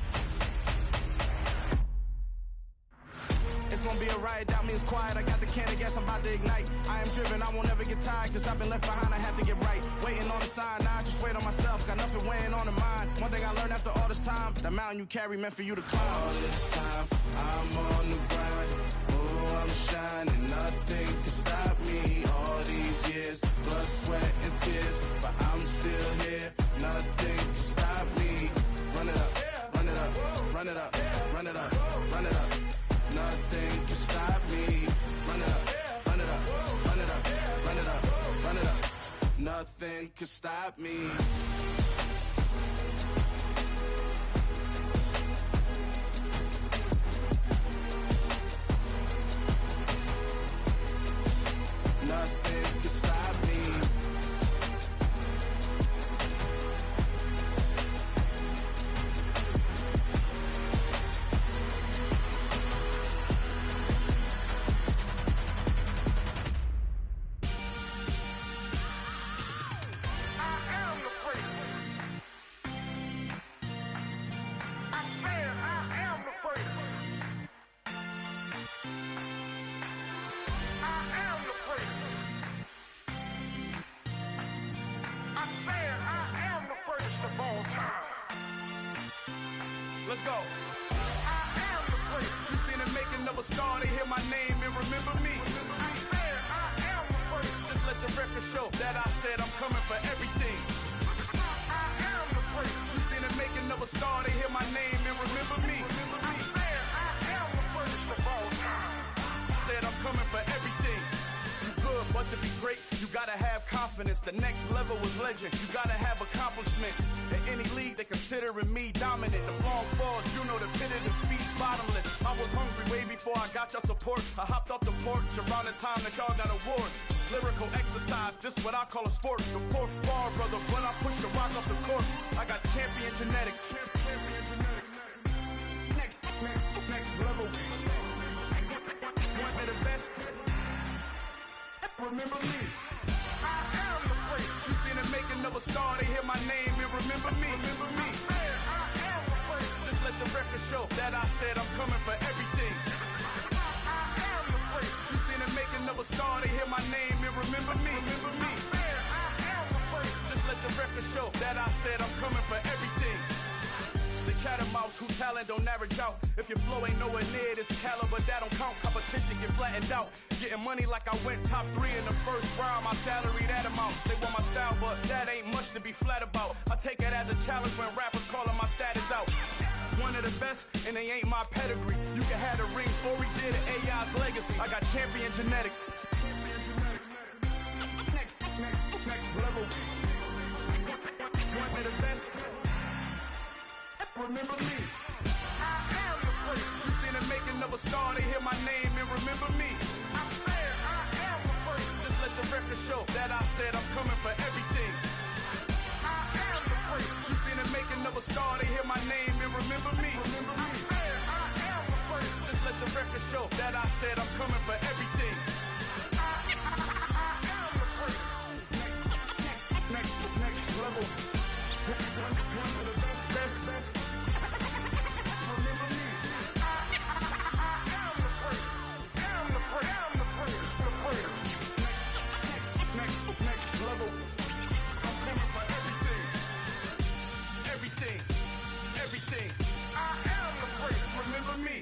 It's gonna be a riot, that means quiet. I got the can of gas, I'm about to ignite. I am driven, I won't ever get tired, cause I've been left behind, I have to get right. Waiting on the sign, now I just wait on myself. Got nothing weighing on the mind. One thing I learned after all this time, that mountain you carry meant for you to climb. All this time, I'm on the grind. Oh, I'm shining, nothing can stop me. All these years, blood, sweat, and tears. But I'm still here, nothing can Nothing could stop me. Nothing could stop me. Let's go. You seen the making of a star, they hear my name and remember me. Just let the record show that I said I'm coming for everything. You seen the making of a star, they hear my name and remember me. Said I'm coming for everything. You good, but to be great, you gotta have confidence. The next level was legend. You gotta have accomplishments. In any league, they considering me dominant. The long falls, you know the pit of defeat, bottomless. I was hungry way before I got your support. I hopped off the porch around the time that y'all got awards. Lyrical exercise, this what I call a sport. The fourth bar, brother, when I push the rock off the court. I got champion genetics. Champion genetics. Next level. One of the best. Remember me. I am the great. You seen the making of a star, they hear my name and remember me. Remember me. I am the great. Just let the record show that I said I'm coming for everything. I am the great. You seen the making of a star, they hear my name and remember me. Remember me. I am the great. Just let the record show that I said I'm coming for everything. The chattermouths who talent don't average out. If your flow ain't nowhere near this caliber, that don't count. Competition get flattened out. Getting money like I went top 3 in the first round. My salary that amount. They want my style, but that ain't much to be flat about. I take it as a challenge when rappers calling my status out. One of the best, and they ain't my pedigree. You can have the rings, or we did it, AI's legacy. I got champion genetics. Next level. One of the best. Remember me. I am the great. You seen the making of a star, they hear my name and remember me. I said I am the great. Just let the record show that I said I'm coming for everything. I am the great. You seen the making of a star, they hear my name and remember me. Remember me. I said I am the great. Just let the record show that I said I'm coming for everything. I am the great. Next level. One of the best. Remember me. I am the great. I'm the great. Next level. I'm coming for everything. I am the great. Remember me.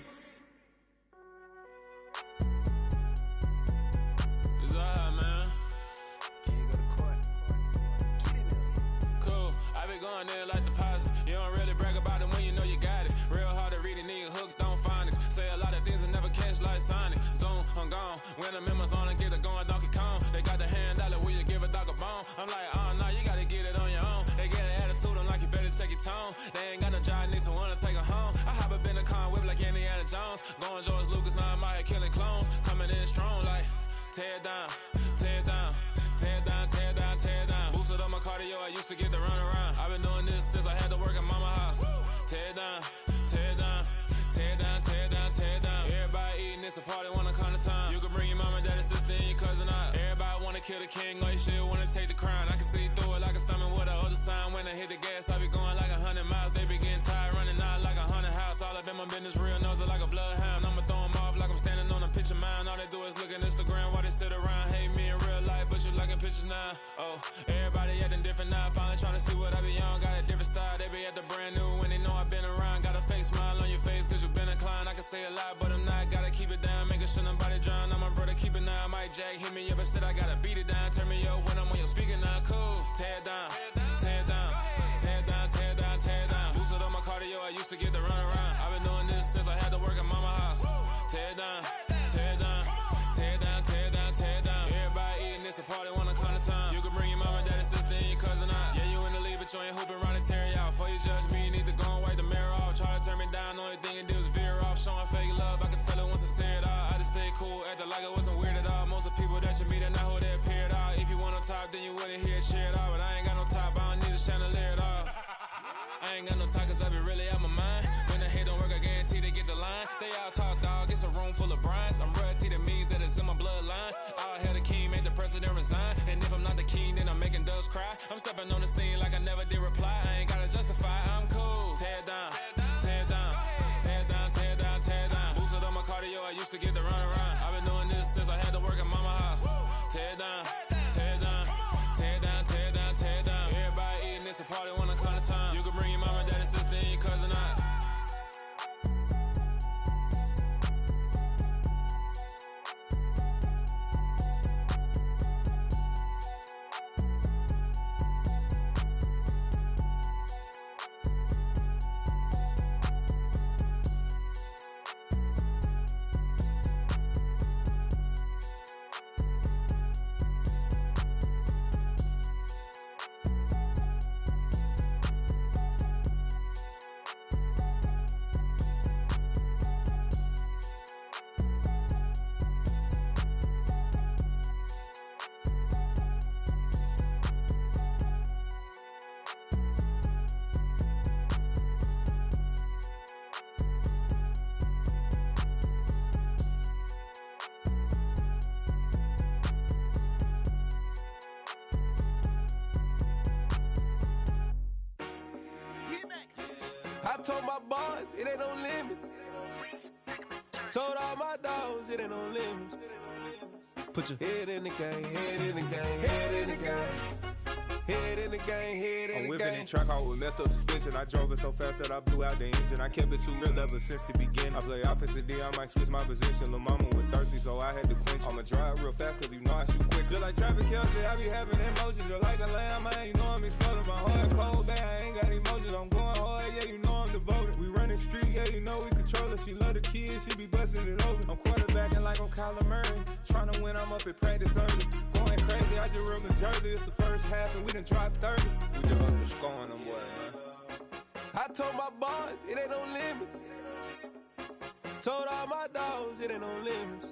It's alright, man. Can't go to court. Cool. I be going there like deposit. You don't really brag about it when you know you got it. Real hard to read a nigga hooked on phonics. Say a lot of things and never catch like Sonic. Zone, I'm gone. When I'm in my zone, I get it going Donkey Kong. They got the hand dollar, will you give a dog a bone? I'm like, oh no, you gotta get it on your own. They get an attitude, I'm like, you better check your tone. They ain't got no job, need someone to take her home. I hop up in the car, whip like Indiana Jones. Going George Lucas, now I'm out here killing clones. Coming in strong like, tear down, tear down. Tear down, tear down, tear down. Boosted up my cardio, I used to get to run around. I've been doing this since I had to work at mama house. Tear down, tear down, tear down, tear down, tear down. Everybody eating, it's a party, wanna kind of time. You can bring your mama, daddy, sister, and your cousin out. Everybody wanna kill the king, or you shit wanna take the crown. I can see through it like a stomach with a other sign. When I hit the gas, I be going like 100 miles. They be getting tired, running out like 100 house. All up in my business, real nose like a bloodhound. I'ma throw them off like I'm standing on a picture mound. All they do is look at Instagram while they sit around. Hate me in real life, but you liking pictures now. Oh, everybody acting different now. Finally trying to see what I be on. Got a different style, they be at the brand new when they know I've been around. Got a fake smile on your face cause you been inclined. I can say a lot, but I'm not. Gotta keep it down, making sure nobody drown. I'm my brother, keep it now. Mike Jack hit me up and said I gotta beat it down. Turn me up when I'm on your speaker now. Cool, tear down, tear down, tear down, tear down, tear down. Boosted up my cardio, I used to get to run around. I've been doing this since I had to work at mama house. Tear down, tear down, tear down, tear down, tear down. Everybody eating, it's a party, wanna kind of time. You can bring your mama, daddy, red shirt off, but I ain't got no top, I don't need a chandelier at all. I ain't got no talk, cause I be really out my mind. When the hate don't work, I guarantee they get the line. They all talk, dog, it's a room full of brinds. I'm royalty, that means that it's in my bloodline. All hell the king, made the president resign. And if I'm not the king, then I'm making doves cry. I'm stepping on the scene like I never did reply. I ain't gotta justify, I'm cool. Tear down, tear down, tear down, tear down, tear down. Boosted on my cardio, I used to get the run around. I've been doing this since I had to work at mama house. Tear down, tear down, tear down, tear down, tear down. Everybody eating, it's a party, 1 o'clock time. You can bring your mama, daddy, sister, and your cousin out. I told my boys, it ain't no limits. Told all my dogs, it ain't no limits. Put your head in the game, head in the game, head in the game. Head in the game, head in the game. I'm whipping the track out with messed up suspension. I drove it so fast that I blew out the engine. I kept it too real ever since the beginning. I play offensive D, I might switch my position. Lil' mama was thirsty, so I had to quench. I'ma drive real fast, cause you know I shoot quick. Just like traffic Kelsey, I be having emotions. Just like a lamb, man, you know I'm exploding. My heart cold, bad, I ain't got emotions. I'm going hard, yeah, you know I'm devoted. We running streets, yeah, you know we control it. She love the kids, she be busting it over. I'm quarterbacking like I'm Kyler Murray. Trying to win, I'm up at practice early. Going crazy, I just reeled the jersey. It's the first half and we done dropped 30. We just underscoring them, boy, man. I told my boys, it ain't no limits. Told all my dogs, it ain't no limits.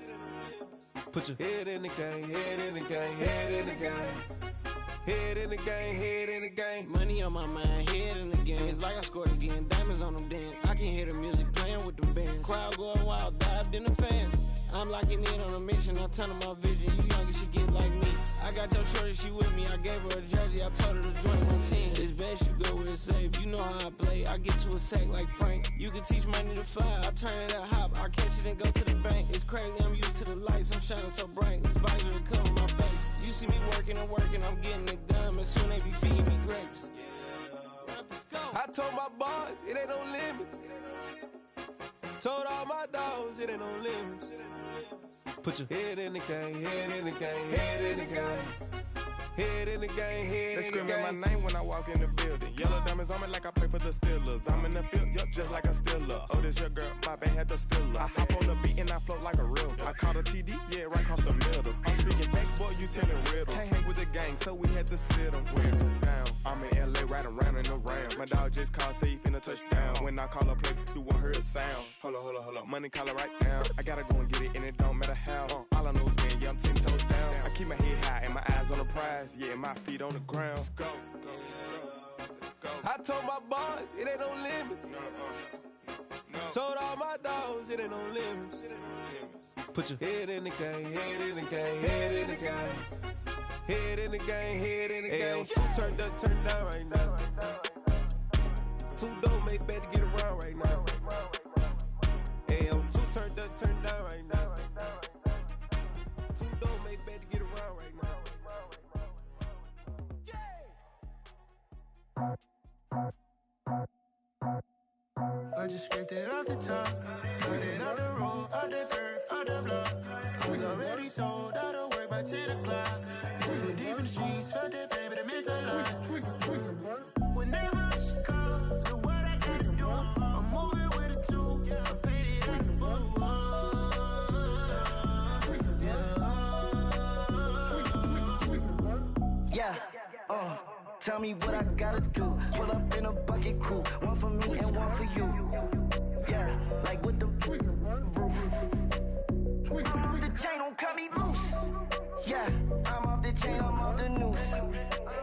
Put your head in the game, head in the game, head in the game. Head in the game, head in the game. Money on my mind, head in the game. It's like I scored again, diamonds on them dance. I can hear the music playing with them bands. Crowd going wild, dived in the fans. I'm locking in on a mission, I'm turning my vision. You young, you should get like me. I got your shorty, she with me. I gave her a jersey, I told her to join my team. It's best you go where it's safe. You know how I play, I get to a sack like Frank. You can teach money to fly, I turn it up hop. I catch it and go to the bank. It's crazy, I'm used to the lights, I'm shining so bright. This visor to cover my face. You see me working and working, I'm getting it done. And soon they be feeding me grapes. I told my boys, it ain't no limits. Told all my dogs, it ain't no limits. Put your head in the game, head in the game, head in the game. Head in the game, head in the game. They screaming my name when I walk in the building. Yellow diamonds on me like I play for the Steelers. I'm in the field, yup, just like a Steeler. Oh, this your girl, my band had the Steeler. I hop on the beat and I float like a real. I caught a TD, yeah, right across the middle. I'm speaking facts, boy, you telling riddles. Can't hang with the gang, so we had to sit them down. I'm in LA, riding around in the Rams. My dog just called, say he finna touch down. When I call a play, you won't hear a sound. Hold up, money caller right now. I gotta go and get it, and it don't matter how. All I know is man, yeah, I'm 10 toes down. I keep my head high and my eyes on the prize. Yeah, my feet on the ground. Let's go. Let's go. I told my boys, it ain't no limits. No. Told all my dogs, it ain't no limits. Put your head in the game, head in the game, head in the game. Head in the game, head in the game. Turned up, turned down right now. Two dope make better get around right now. Hey, I'm two turned up, turned down right now. Two dope make better get around right now. I just scraped it off the top, put it on the road, on the curve, on the block. I was already sold, I don't work by 10 o'clock. Too deep in the streets, felt that pain, but it meant a lot. Whenever she calls, look what I gotta do. I'm moving with a two, I paid it at the full. Tell me what I gotta do. Pull up in a bucket crew, one for me and one for you. Yeah, like with the roof. I'm off the chain, don't cut me loose. Yeah, I'm off the chain, I'm off the noose.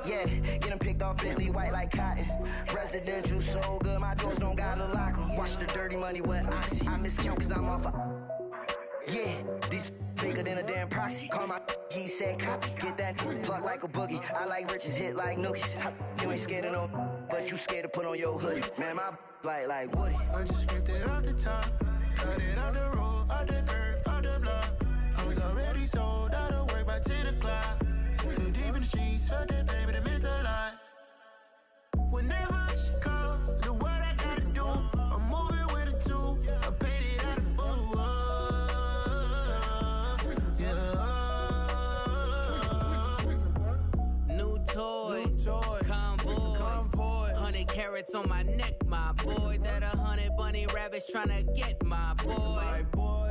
Yeah, get them picked off Bentley white like cotton. Residential so good, my doors don't gotta lock them. Watch the dirty money with Oxy. I miscount cause I'm off yeah, these bigger than a damn proxy. Call my he said copy. Get that plug like a boogie. I like riches, hit like nookies. You ain't scared of no, but you scared to put on your hoodie. Man, my like Woody. I just scraped it off the top. Cut it on the road, on the curve, on the block. I was already sold out of work by 10 o'clock. Too deep in the streets, felt that baby, that meant a lot. Whenever she calls, the what I gotta do, I'm moving with a two. I paid it out of full. Yeah. New toys, convoys, 100 carats on my neck, my boy. That 100 bunny rabbits tryna get my boy.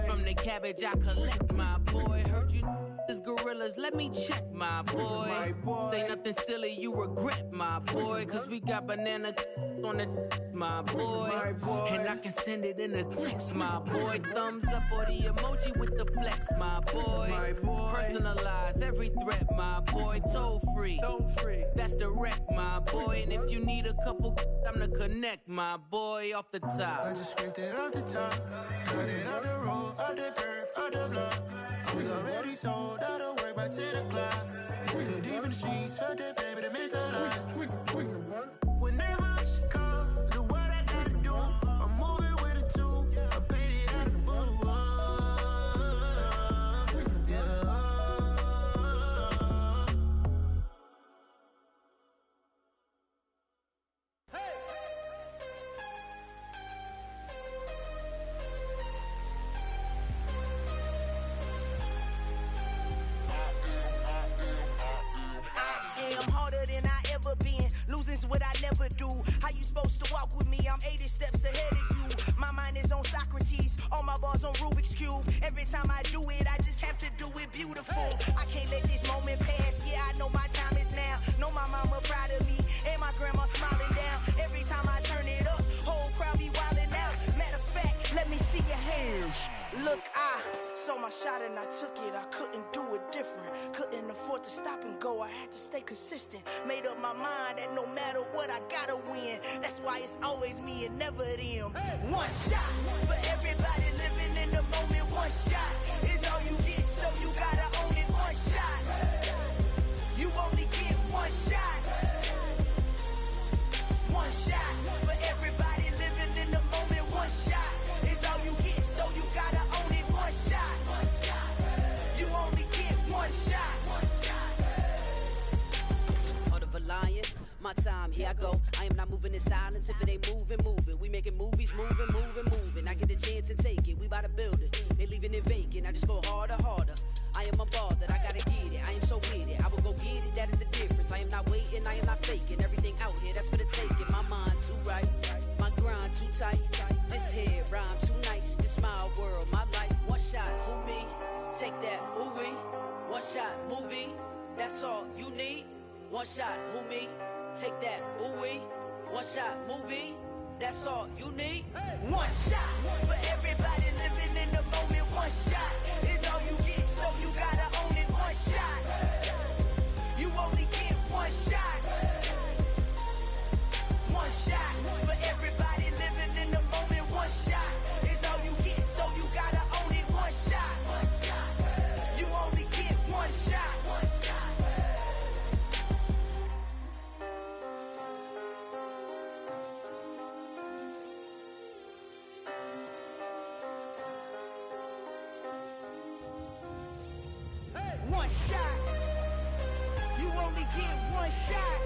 From the cabbage I collect, my boy. Heard you is gorillas, let me check, my boy. Say nothing silly, you regret, my boy. Cause we got banana on the my boy. And I can send it in a text, my boy. Thumbs up or the emoji with the flex, my boy. Personalize every threat, my boy. Toll free, that's direct, my boy. And if you need a couple, I'm the connect, my boy. Off the top, I just scraped it off the top. Cut it on the road, on the curve, on the block. I was already sold out of work by 10 o'clock. Too deep in the streets, felt that baby, that meant a lot. Whenever she calls, the what I gotta do, I'm moving with a two. I paid it out of full. Yeah. Losing's what I never do. How you supposed to walk with me? I'm 80 steps ahead of you. My mind is on Socrates, all my bars on Rubik's Cube. Every time I do it, I just have to do it beautiful. I can't let this moment pass. Yeah, I know my time is now. Know my mama proud of me, and my grandma smiling down. Every time I turn it up, whole crowd be wildin' out. Matter of fact, let me see your hands. Look, I saw my shot and I took it. I couldn't do it different. Couldn't afford to stop and go. I had to stay consistent. Made up my mind that no matter what, I gotta win. That's why it's always me and never them. One shot for everybody living in the moment. One shot is all you get, so you gotta own it. One shot. You only get one shot. One shot for everybody living in the moment. One shot is all you get, so you gotta own it. One shot. You only get one shot. Heart of a lion, my time, here I go. I am not moving in silence. If it ain't moving, moving. We making movies, moving. I get a chance and take it. We bout to build it. They leaving it vacant. I just go harder. I am unbothered. I gotta get it. I am so with it. I will go get it. That is the difference. I am not waiting. I am not faking. Everything out here, that's for the taking. My mind too right. My grind too tight. This head rhyme too nice. This my world, my life. One shot, who me? Take that, ooh wee. One shot, movie. That's all you need. One shot, who me? Take that, ooh wee. One shot, movie. That's all you need. One shot for everybody living in the moment. One shot is all you get, so you gotta own it. One shot. You only get one shot. One shot for everybody living in the moment. One shot is all you get, so you gotta own it. One shot. You only get one shot. One shot. You only get one shot.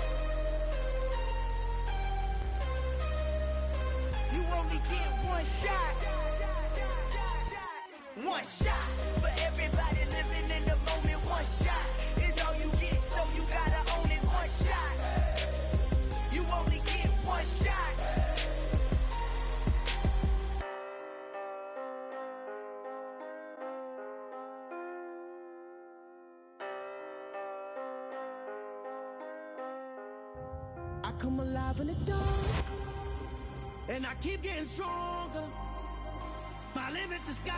You only get one shot. One shot for everybody living in the moment. One shot is all you get, so you gotta own it. One shot. You only get one shot. I come alive in the dark, and I keep getting stronger. My limit's the sky.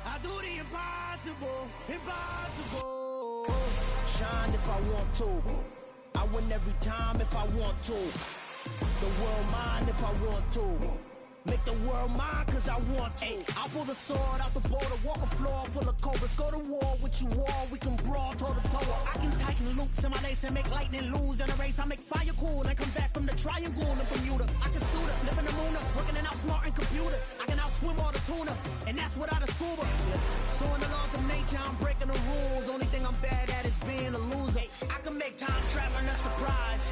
I do the impossible, impossible. shine if I want to. I win every time if I want to. The world mine if I want to. Make the world mine cause I want to. Ay, I'll pull the sword out the border, walk a floor full of cobras. Go to war with you all, we can brawl toe to toe. I can tighten loops in my lace and make lightning lose in a race. I make fire cool and come back from the triangle in Bermuda. I can suit up, live in the moon, working and outsmarting computers. I can outswim all the tuna, and that's without a scuba. So in the laws of nature, I'm breaking the rules. Only thing I'm bad at is being a loser. I can make time traveling a surprise,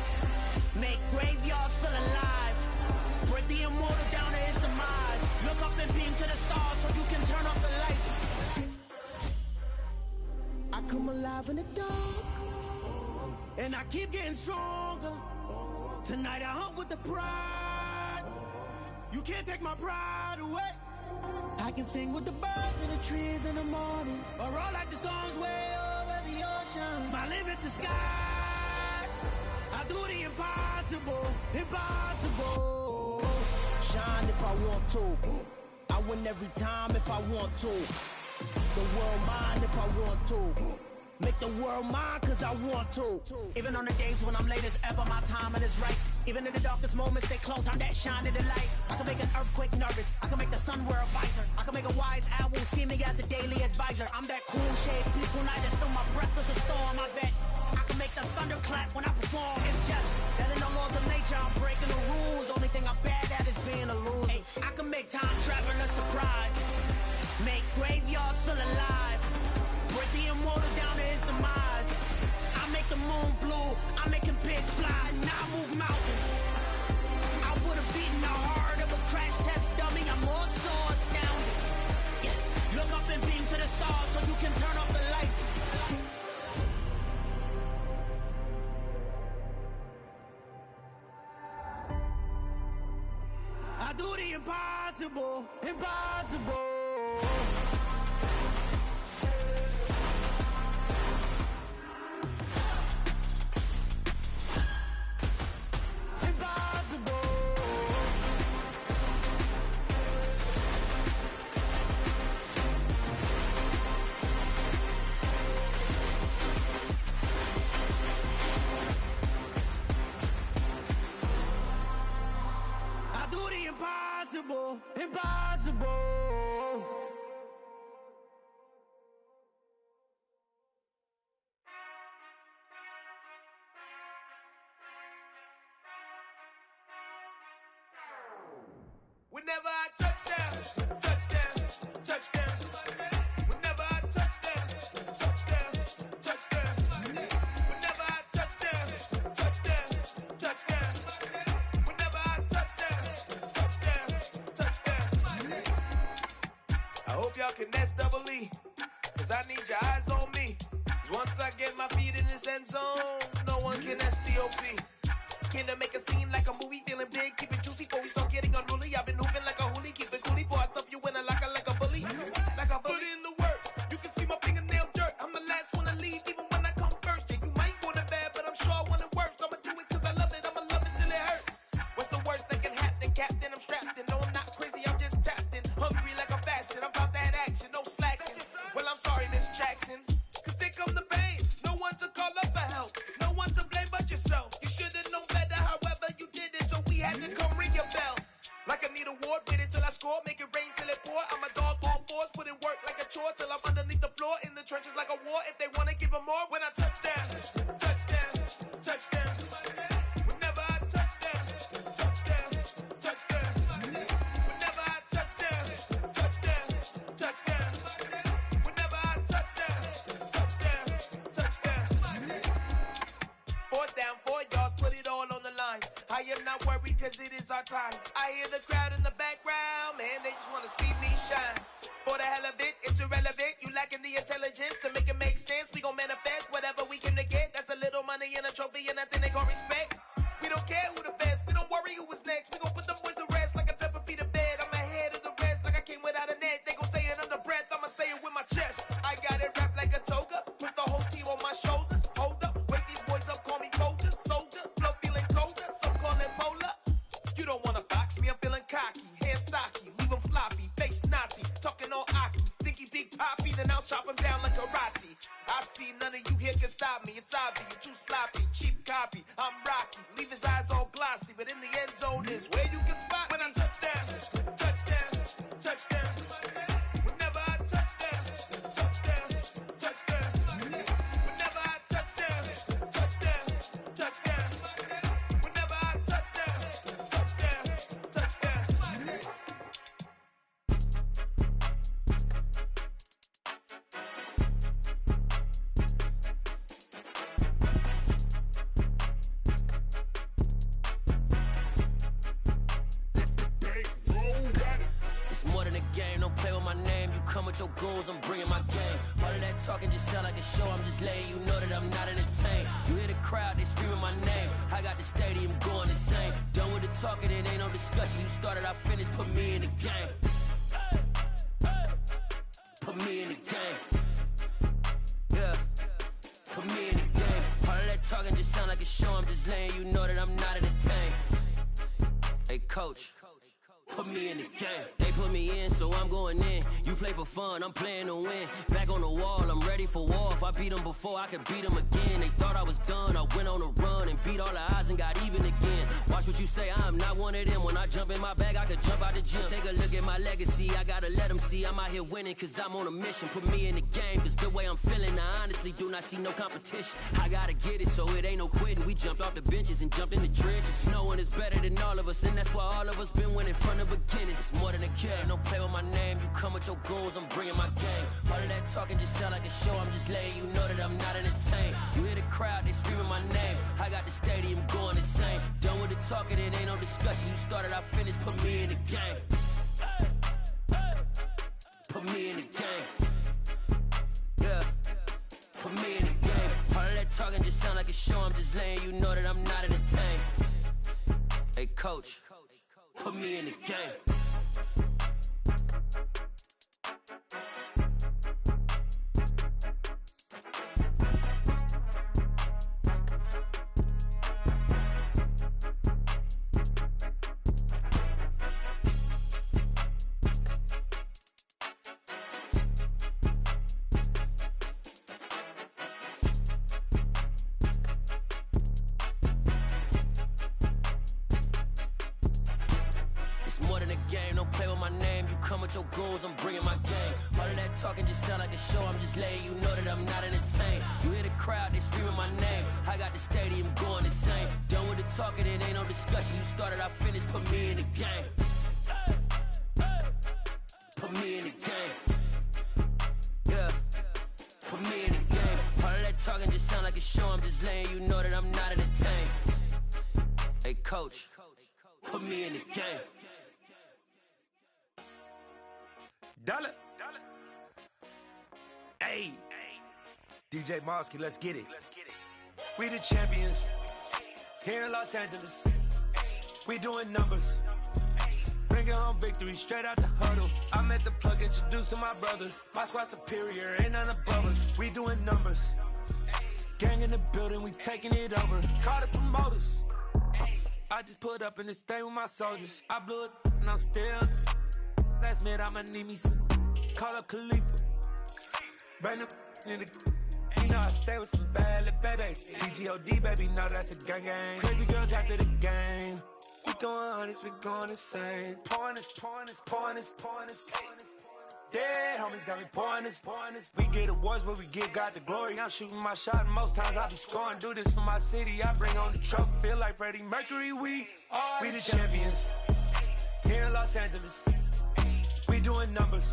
make graveyards feel alive. Break the immortal down to his demise. Look up and beam to the stars so you can turn off the lights. I come alive in the dark, and I keep getting stronger. Tonight I hunt with the pride. You can't take my pride away. I can sing with the birds and the trees in the morning, or roll like the storms way over the ocean. My limit's the sky. I do the impossible, impossible. Shine if I want to. I win every time if I want to. The world mine if I want to. Make the world mine cause I want to. Even on the days when I'm late as ever, my timing is right. Even in the darkest moments, stay close, I'm that shine in the light. I can make an earthquake nervous, I can make the sun wear a visor. I can make a wise owl see me as a daily advisor. I'm that cool shade, peaceful night, and still my breath is a storm, I bet. I can make the thunder clap when I perform. It's just that in the laws of nature, I'm breaking the rules. Only thing I'm bad at is being a loser. Ay, I can make time travel a surprise, make graveyards feel alive. Break the immortal down to his demise. I make the moon blue, I'm making pigs fly, now I move mountains. I would've beaten the heart of a crash test dummy. I'm more so astounded. Yeah. Look up and beam to the stars so you can turn off the lights. I do the impossible, impossible. Impossible, impossible. Whenever I touchdown, touchdown, touchdown. Whenever I touchdown, touchdown, touchdown. Whenever I touchdown, touchdown, touchdown. Whenever I touchdown, touchdown, touchdown. I hope y'all can nest double E, cause I need your eyes on me. Cause once I get my feet in this end zone, no one can STOP. Came to make a scene like a movie, feeling big, keep it juicy before we start getting unruly. I've been hooping like a hoolie, keep it coolie before I stuff you in a locker like a bully. Like a bully. Put in the work, you can see my fingernail dirt. I'm the last one to leave, even when I come first. Yeah, you might want it bad, but I'm sure I want it worse. I'ma do it cause I love it, I'ma love it till it hurts. What's the worst that can happen, Captain? I'm strapped in, no I'm not crazy, I'm just tapped in. Hungry like a bastard, I'm about that action, no slacking. Well, I'm sorry, Miss Jackson, cause here come the pain. No one to call up for help, no one to blame but yourself. You should've known better, however you did it, so we had to come ring your bell. Like I need a ward, wait until I score, make it rain till it pour. I'm a dog on fours, put in work like a chore till I'm underneath the floor, in the trenches like a war. If they wanna give them more, when I touchdown, touchdown, touchdown. Whenever I touchdown, touchdown, touchdown. Whenever I touchdown, touchdown, touchdown. Whenever I touchdown, touchdown, touchdown. 4th down, 4 yards, put it all on the line. I am not worried cause it is our time. I hear the crowd in the background, man, they just wanna see me shine. For the hell of it, it's irrelevant. You lacking the intelligence to make it make sense. We gon' manifest whatever we came to get. That's a little money and a trophy and nothing they gon' respect. We don't care who the best, we don't worry who is next. We gon' put them boys to rest like a Tempur-Pedic to bed. I'm ahead of the rest like I came without a net. They gon' say it under breath, I'ma say it with my chest. I got it wrapped like a toga, put the whole team on my shoulders. Hold up, wake these boys up, call me Folger, soldier. Flow feeling colder, some call it polar. You don't wanna box me, I'm feeling cocky. Hair stocky, leave him floppy, face naughty. Talking all aki, think he big poppy, then I'll chop him down like karate. I see none of you here can stop me. cheap copy. I'm Rocky, leave his eyes all glossy, but in the end zone is where you can spot when I touchdown, touchdown, touchdown. Whenever I touchdown, touchdown, touchdown. Whenever I touchdown, touchdown, touchdown. Whenever I touchdown, touchdown, touchdown. Come with your goons, I'm bringing my game. All of that talking just sound like a show. I'm just letting you know that I'm not entertained. You hear the crowd, they screaming my name. I got the stadium going insane. Done with the talking, it ain't no discussion. You started, I finished, put me in the game. Put me in the game. Yeah, put me in the game. All of that talking just sound like a show. I'm just letting you know that I'm not entertained. Hey, coach. Put me in the game. They put me in, so I'm going in. You play for fun, I'm playing to win. Back on the wall, I'm ready for war. If I beat them before, I could beat them again. They thought I was done, I went on a run and beat all the odds and got even again. Watch what you say, I'm not one of them. When I jump in my bag, I could jump out the gym. Take a look at my legacy, I gotta let them see I'm out here winning, cause I'm on a mission. Put me in the game, cause the way I'm feeling, I honestly do not see no competition. I gotta get it, so it ain't no quitting. We jumped off the benches and jumped in the trenches. No one is better than all of us, and that's why all of us been winning from the beginning. It's more than a game, don't play with my name. You come with your goons, I'm bringing my game. All of that talking just sound like a show. I'm just letting you know that I'm not entertained. You hear the crowd, they screaming my name. I got the stadium going insane. Done with the talking, it ain't no discussion. You started, I finished, put me in the game. Put me in the game. Yeah, put me in the game. All of that talking just sound like a show. I'm just letting you know that I'm not entertained. Hey, coach. Put me in the game. Your goals, I'm bringing my game. All of that talking just sound like a show. I'm just letting you know that I'm not entertained. You hear the crowd, they screaming my name. I got the stadium going insane. Done with the talking, it ain't no discussion. You started, I finished, put me in the game. Put me in the game. Yeah, put me in the game. All of that talking just sound like a show. I'm just letting you know that I'm not entertained. Hey, coach, put me in the game. Dollar. Hey, DJ Mosky, let's get it. We the champions here in Los Angeles. We doing numbers. Bringing home victory straight out the huddle. I'm at the plug, introduced to my brother. My squad superior, ain't none above us. We doing numbers. Gang in the building, we taking it over. Call the promoters. I just put up in this thing with my soldiers. I blew it and I'm still. Last minute, I'ma need me some. Call up Khalifa. Bring them in the. You know I stay with some bad little baby. TGOD, baby, know that's a gang gang. Crazy girls after the game. We going honest, we going insane. Pouring this. Dead homies got me pouring this. We get awards, but we give God the glory. I'm shooting my shot, and most times I be scoring. Do this for my city, I bring on the trophy. Feel like Freddie Mercury, we the champions. Here in Los Angeles. We doing numbers.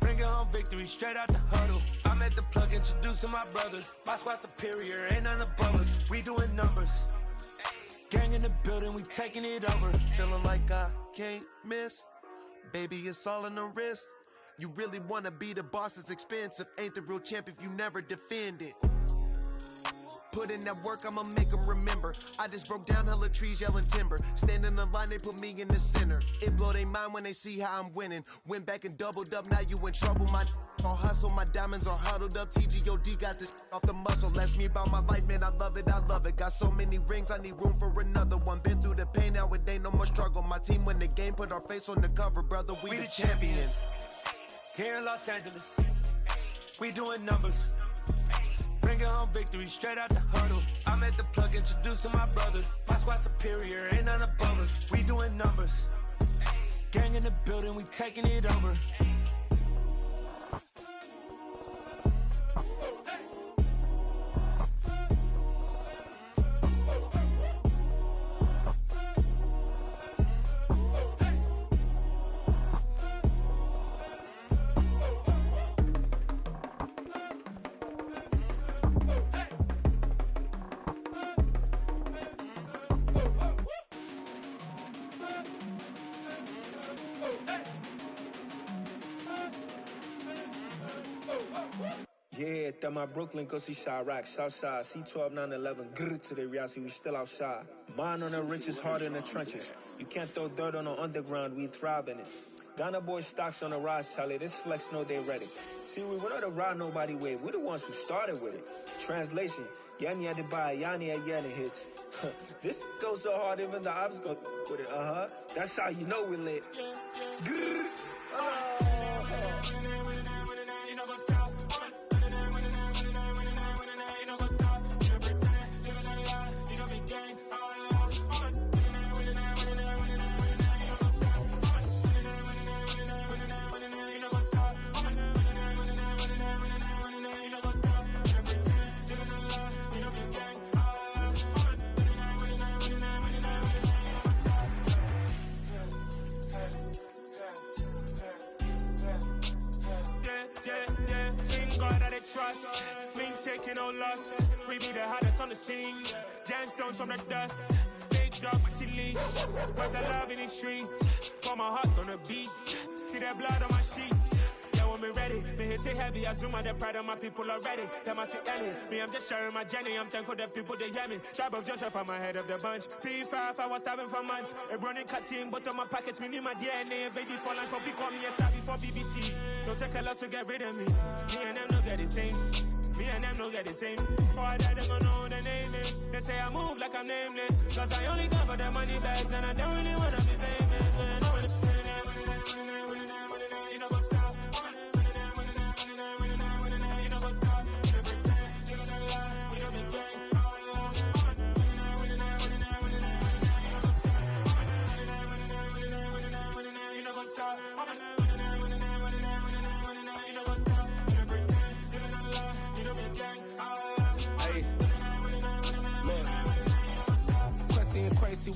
Bringing home victory straight out the huddle. I'm at the plug, introduced to my brother. My squad superior, ain't none above us. We doing numbers. Gang in the building, we taking it over. Feeling like I can't miss. Baby, it's all in the wrist. You really wanna be the boss, it's expensive. Ain't the real champ if you never defend it. Put in that work, I'ma make them remember. I just broke down hella trees, yelling timber. Stand in the line, they put me in the center. It blow they mind when they see how I'm winning. Went back and doubled up, now you in trouble. My all hustle, my diamonds are huddled up. TGOD got this off the muscle. Ask me about my life, man, I love it. Got so many rings, I need room for another one. Been through the pain, now it ain't no more struggle. My team win the game, put our face on the cover, brother. We the champions. Here in Los Angeles, we doing numbers. Bringing home victory straight out the huddle. I'm at the plug, introduced to my brother. My squad superior, ain't none above us. We doing numbers. Gang in the building, we taking it over. Yeah, that my Brooklyn, go see Chirac, Southside, C12, 911, grrr to the Riasi, we still outside. Mine on the riches, hard in the trenches. You can't throw dirt on the underground, we thrive in it. Ghana boys stocks on the rise, Charlie, this flex know they ready. See, we not to ride nobody wave, we the ones who started with it. Translation, Yani had to buy, Yani had Yanni hits. This goes so hard, even the ops go with it, That's how you know we lit. Grrr. Trust, we ain't taking no loss. We be the hottest on the scene. Gemstones from the dust. Big dog with your leash. Where's the love in the streets? Pour my heart on the beat. See that blood on my sheets. Yeah, when we ready, me hit it heavy. I zoom out the pride of my people already. Them I say Ellie, me I'm just sharing my journey. I'm thankful that people they hear me. Tribe of Joseph, I'm ahead of the bunch. P5, I was starving for months. A running cutscene, but on my pockets, me need my DNA. Baby for lunch, but we call me a star before BBC. Don't take a lot to get rid of me. Me and them no get the same. Me and them no get the same. Boy, that they gonna know who the name is. They say I move like I'm nameless. Cause I only come for the money bags and I don't really wanna be famous. You know go stop. You know go stop. You know pretend. You know lie. You know be gang. You know go stop.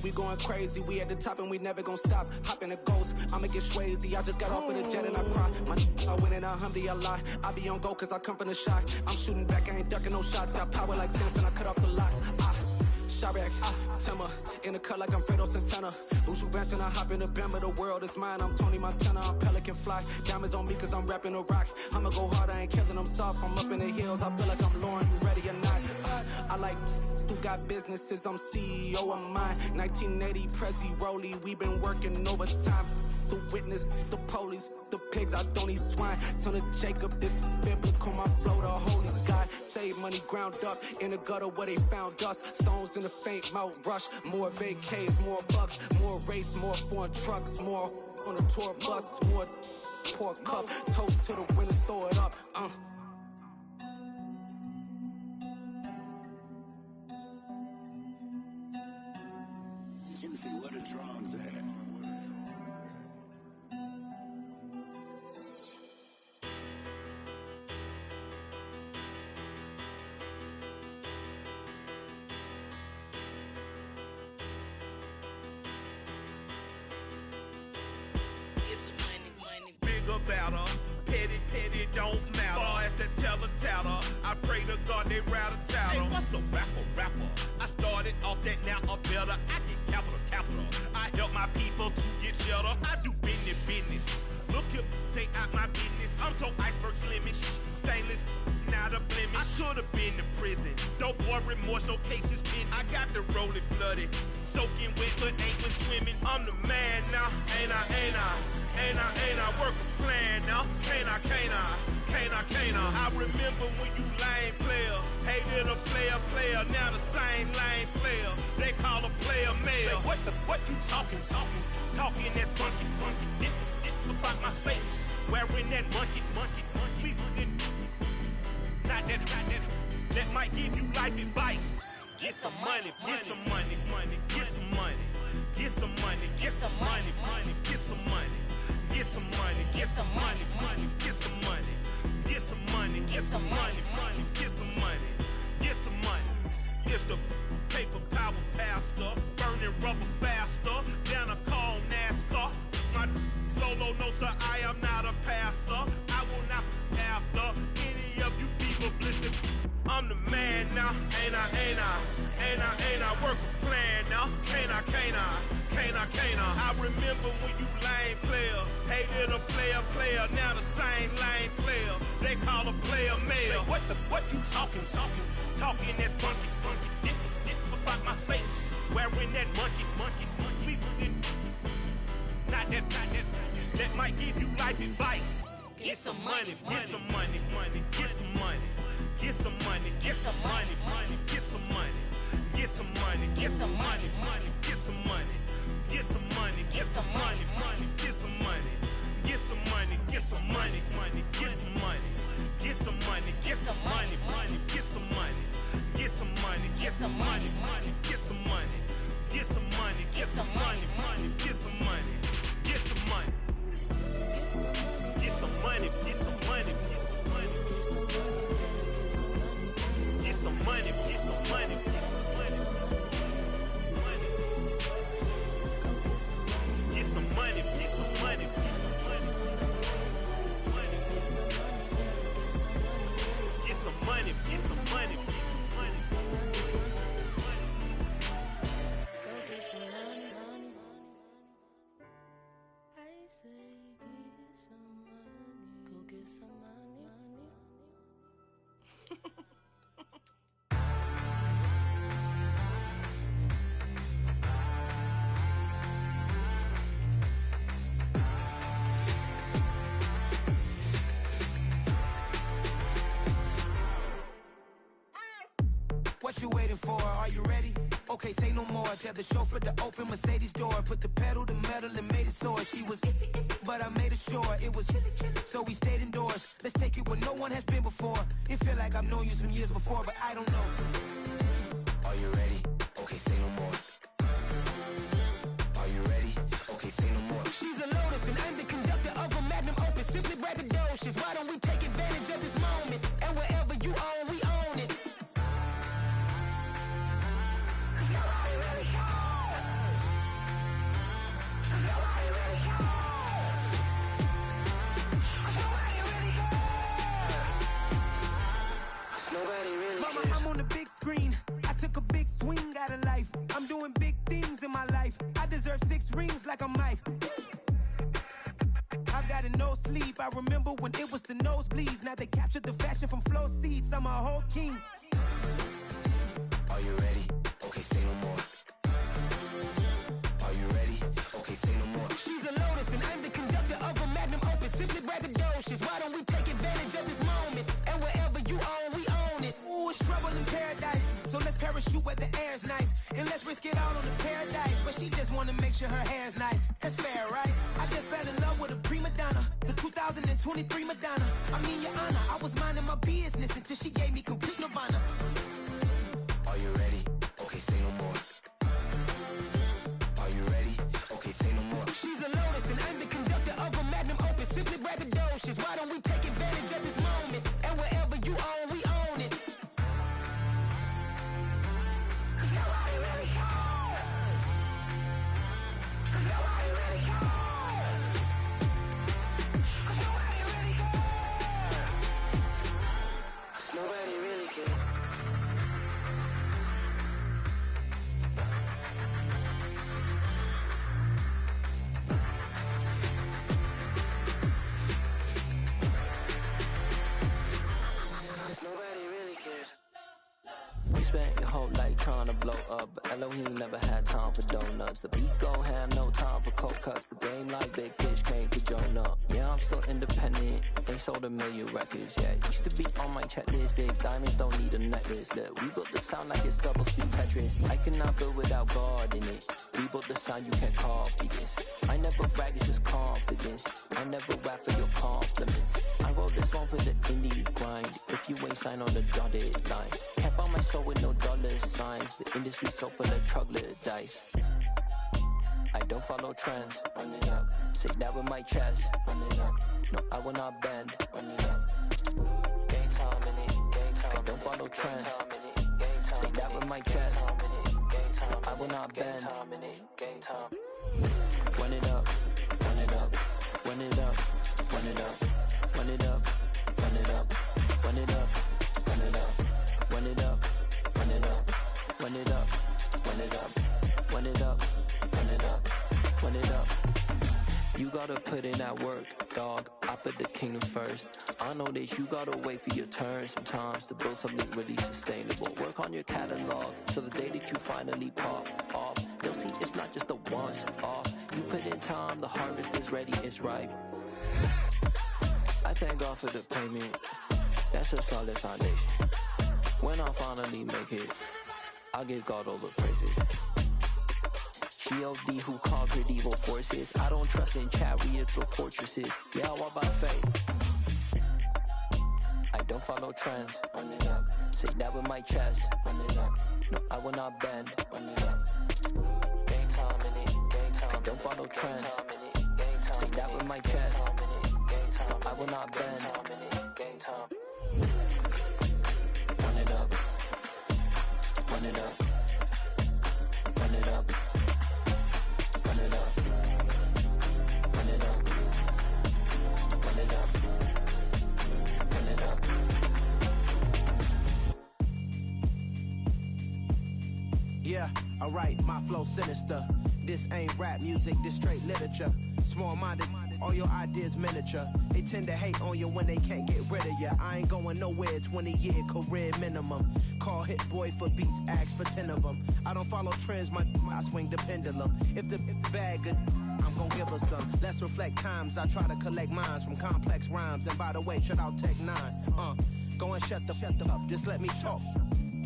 We going crazy, we at the top and we never gon' stop. Hop in a ghost, I'ma get swayzy. I just got off with a jet and I cry. My I win in a Humvee, I lie. I be on go cause I come from the shot. I'm shooting back, I ain't ducking no shots. Got power like Samson, I cut off the locks. Chirac, Timmer, in the cut like I'm Fredo Santana. Uju Banton, I hop in the Bama, the world is mine. I'm Tony Montana, I'm Pelican Fly. Diamonds on me cause I'm rapping a rock. I'ma go hard, I ain't killing them soft. I'm up in the hills, I feel like I'm Lauren, you ready or not? I like who got businesses, I'm CEO of mine. 1980, Prezi Rolly, we been working overtime. The witness, the police, the pigs, I don't eat swine. Son of Jacob, this biblical, my flow, the holy God. Save money ground up in the gutter where they found us. Stones in the faint mouth rush. More vacays, more bucks, more race, more foreign trucks, more on a tour bus, more pour cup. Toast to the winners, throw it up. Juicy, what a drums at? Better, petty, don't matter. Far as the teller, I pray to God they rattle tattle. Hey, what's a rapper? I started off that, now I'm better. I get capital. I help my people to get cheddar. I do business. Look here, stay out my business. I'm so iceberg slimmish, stainless, not a blemish. I should've been to prison. Don't boy remorse, no cases pinned. I got the rolling flooded, soaking wet, but ain't been swimming. I'm the man now, ain't I? Work a plan now, can't I? I remember when you lame player, hated a player, now the same lame player. They call a player mayor. Say, what you talking that funky. Get about my face, wearing that monkey. Not that might give you life advice. get some money, get some money, money, get some money, get some money, get some money, money, get some money, get some money, get some money, money, get some money, get some money, get some money, money, get some money, get some money. It's the paper power pastor, burning rubber faster than a call NASCAR. My solo, no sir, I am not a passer. I will not after any of you fever blistered. I'm the man now, ain't I, ain't I, ain't I, ain't I, work a plan now, can't I, can't I, can't I, can't I. I remember when you lame player, hated a player, now the same lame player, they call a player mayor. What you talking that funky, get about my face, wearing that monkey, we didn't, not that, that might give you life advice. Get some money, get some money, money, get some money. Get some money, get some money, money, get some money, get some money, get some money, money, get some money, get some money, get some money, money, get some money, get some money, get some money, money, get some money, get some money, get some money, money, get some money, get some money, get some money, money, get some money, get some money, get some money, money, get some money, get some money, get some money, get some money, get some money, get some money. Get some money, get some money, get some money, get some money, get some money, get some money. Go get some money, money. I say get some money. Go get some money, money. What you waiting for? Are you ready? Okay, say no more. Tell the chauffeur to open Mercedes door. Put the pedal to metal and made it soar. She was, but I made it sure it was. So we stayed indoors. Let's take it where no one has been before. It feel like I've known you some years before, but I don't know. Are you ready? Okay, say no more. Are you ready? Okay, say no more. She's a Lotus and I'm the conductor of a magnum opus. Simply braggadocious. Why don't we take advantage of this moment? And wherever you own, we own it. Mama, I'm on the big screen. I took a big swing out of life. I'm doing big things in my life. I deserve 6 rings like I'm Mike. I've got no sleep. I remember when it was the nosebleeds. Now they captured the fashion from flow seats. I'm a whole king. Are you ready? Okay, say no more. Are you ready? Okay, say no more. She's a Lotus and I'm the conductor of a magnum opus. Simply braggadocious. Why don't we take advantage of this moment? And wherever you own, we own it. Ooh, it's trouble in paradise. So let's parachute where the air's nice. And let's risk it all on the paradise. But she just wanna make sure her hair's nice. That's fair, right? I just fell in love with a prima donna. The 2023 Madonna. I mean, your honor, I was minding my business until she gave me complete nirvana. Are you ready? Okay, say no more. Are you ready? Okay, say no more. She's a Lotus and I'm the conductor of a magnum opus. Simply braggadocious. Why don't we take advantage of this moment? And wherever you own, we own it. Nobody really cares. Nobody really cares. Nobody really cares. Nobody really cares. Nobody really cares. We spent your whole life trying to blow up, but Elohim never had time for donuts. The beat go ham, no time for cold cuts. The game like big bitch came to join up. Yeah, I'm still independent, they sold 1 million records. Yeah, used to be on my checklist. Big diamonds don't need a necklace. Look, we built the sound like it's double speed Tetris. I cannot build without God in it. We built the sound, you can't copy this. I never brag, it's just confidence. I never rap for your compliments. I wrote this one for the indie grind. If you ain't signed on the dotted line, can't buy my soul with no dollar dollar signs. The industry so full of chocolate dice. I don't follow trends. Run it up. Say that with my chest. Run it up. No, I will not bend. Run it up. Game time in it. Game time. I don't follow trends. Say that with my chest. No, I will not bend. Game time. Run it up. Run it up. Run it up. Run it up. Run it up. Run it up. Run it up. Run it up. Run it up. Run it up. Run it up. Run it up. Run it up. Run it up. Run it up. You gotta put in that work, dog. I put the kingdom first. I know that you gotta wait for your turn sometimes to build something really sustainable. Work on your catalog, so the day that you finally pop off, they'll see it's not just a once off. You put in time, the harvest is ready, it's ripe. I thank God for the payment. That's a solid foundation. When I finally make it, I'll give God all the praises. G.O.D. who conquered evil forces. I don't trust in chariots or fortresses. Yeah, I walk by faith. I don't follow trends. Run it up. Say that with my chest. Run it up. No, I will not bend. Run it up. Game time in it. Game time. I don't follow trends. Say that with my chest. No, I will not bend. Game time. Run it up. Run it up. Run it up. Run it up. Run it up. Run it up. Run it up. Yeah, alright, my flow sinister. This ain't rap music, this straight literature. Small-minded, all your ideas miniature. They tend to hate on you when they can't get rid of you. I ain't going nowhere, 20-year career minimum. Call Hit Boy for beats, ask for 10 of them. I don't follow trends, I swing the pendulum. If the bag good, I'm gon' give her some. Let's reflect times, I try to collect minds from complex rhymes. And by the way, shout out Tech 9. Go and shut the up, just let me talk.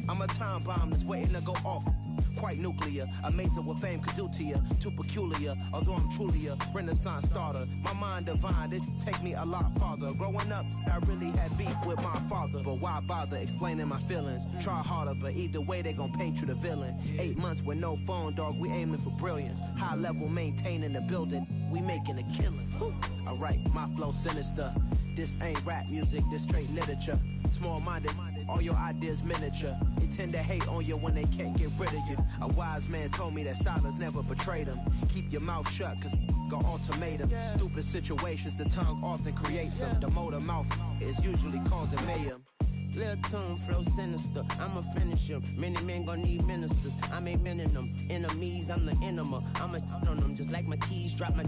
I'm a time bomb that's waiting to go off. Quite nuclear, amazing what fame could do to you. Too peculiar, although I'm truly a renaissance starter. My mind divine, it take me a lot farther. Growing up, I really had beef with my father. But why bother explaining my feelings? Try harder, but either way they gon' paint you the villain. 8 months with no phone, dog, we aiming for brilliance. High level maintaining the building, we making a killing. Alright, my flow sinister. This ain't rap music, this straight literature. Small-minded, all your ideas miniature. They tend to hate on you when they can't get rid of you. A wise man told me that silence never betrayed him. Keep your mouth shut, cause got ultimatums. Stupid situations, the tongue often creates them. The motor mouth is usually causing mayhem. Lil' tune, flow sinister, I'ma finish him. Many men gon' need ministers, I'm aiming them. Enemies, I'm the enema, I'ma on them. Just like my keys, drop my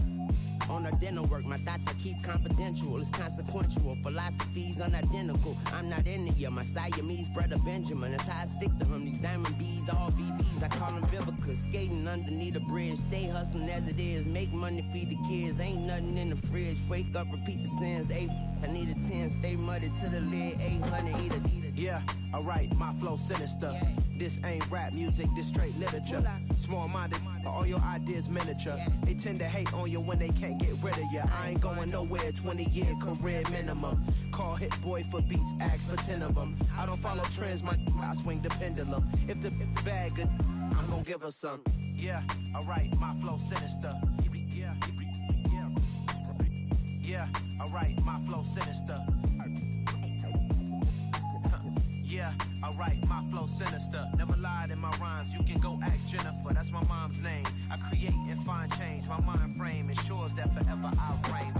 on a dinner work. My thoughts I keep confidential, it's consequential. Philosophies unidentical, I'm not in it yet. My Siamese brother Benjamin, that's how I stick to him. These diamond bees, all VBs, I call them Vivica. Skating underneath a bridge, stay hustling as it is. Make money, feed the kids, ain't nothing in the fridge. Wake up, repeat the sins, I need a 10, stay muddy to the lid, 800, eat a. Yeah, alright, my flow sinister. This ain't rap music, this straight literature. Small-minded, all your ideas miniature. They tend to hate on you when they can't get rid of you. I ain't going nowhere, 20-year career minimum. Call Hit Boy for beats, ask for 10 of them. I don't follow trends, I swing the pendulum. If the bag good, I'm gon' give her some. Yeah, alright, my flow sinister. Yeah, alright, my flow sinister. Yeah, alright, my flow sinister. Never lied in my rhymes, you can go ask Jennifer, that's my mom's name. I create and find change, my mind frame ensures that forever I reign.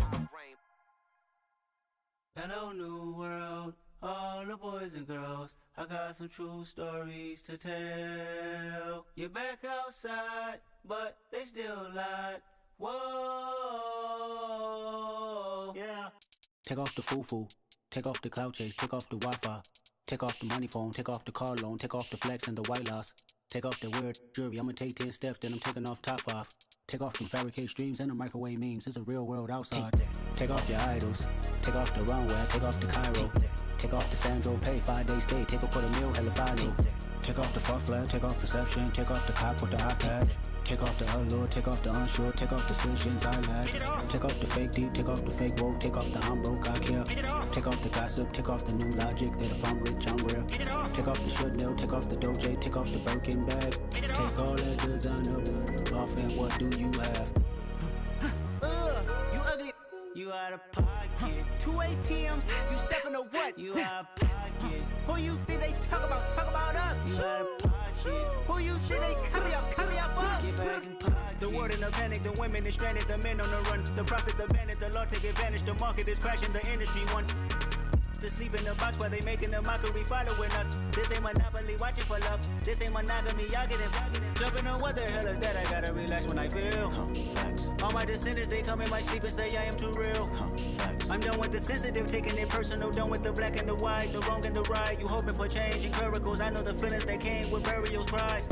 Hello, new world, all the boys and girls. I got some true stories to tell. You're back outside, but they still lied. Whoa, yeah. Take off the foo-foo, take off the cloud chase, take off the Wi-Fi. Take off the money phone, take off the car loan, take off the flex and the white loss. Take off the weird jewelry, I'ma take 10 steps, then I'm taking off top off. Take off the fabricated streams and the microwave memes, it's a real world outside. Take off your idols, take off the runway, take off the Cairo. Take off the Sandro pay, 5 days stay, take a quarter meal, hella follow. Take off the fuck flag, take off perception, take off the cop with the iPad. Take off the allure, take off the unsure, take off decisions I lack. Take off the fake deep, take off the fake woke, take off the I'm broke, I care. Take off the gossip, take off the new logic that if I'm rich, I'm real. Take off the should know, take off the Doja, take off the Birkin bag. Take all that designer off and what do you have? You ugly. You out of pocket. 2 ATMs, you stepping to what? You out of pocket. Who you think they talk about? Talk about us. You out of pocket. Who you think they carry up for us? Get back in pocket. The world in a panic, the women is stranded, the men on the run. The profits abandoned, the law take advantage. The market is crashing, the industry wants to sleep in the box while they making a mockery following us. This ain't Monopoly, watching for love. This ain't monogamy, y'all getting jumping on what the hell is that? I gotta relax when I feel. All my descendants, they come in my sleep and say I am too real. I'm done with the sensitive, taking it personal. Done with the black and the white, the wrong and the right. You hoping for change and miracles. I know the feelings that came with burial cries.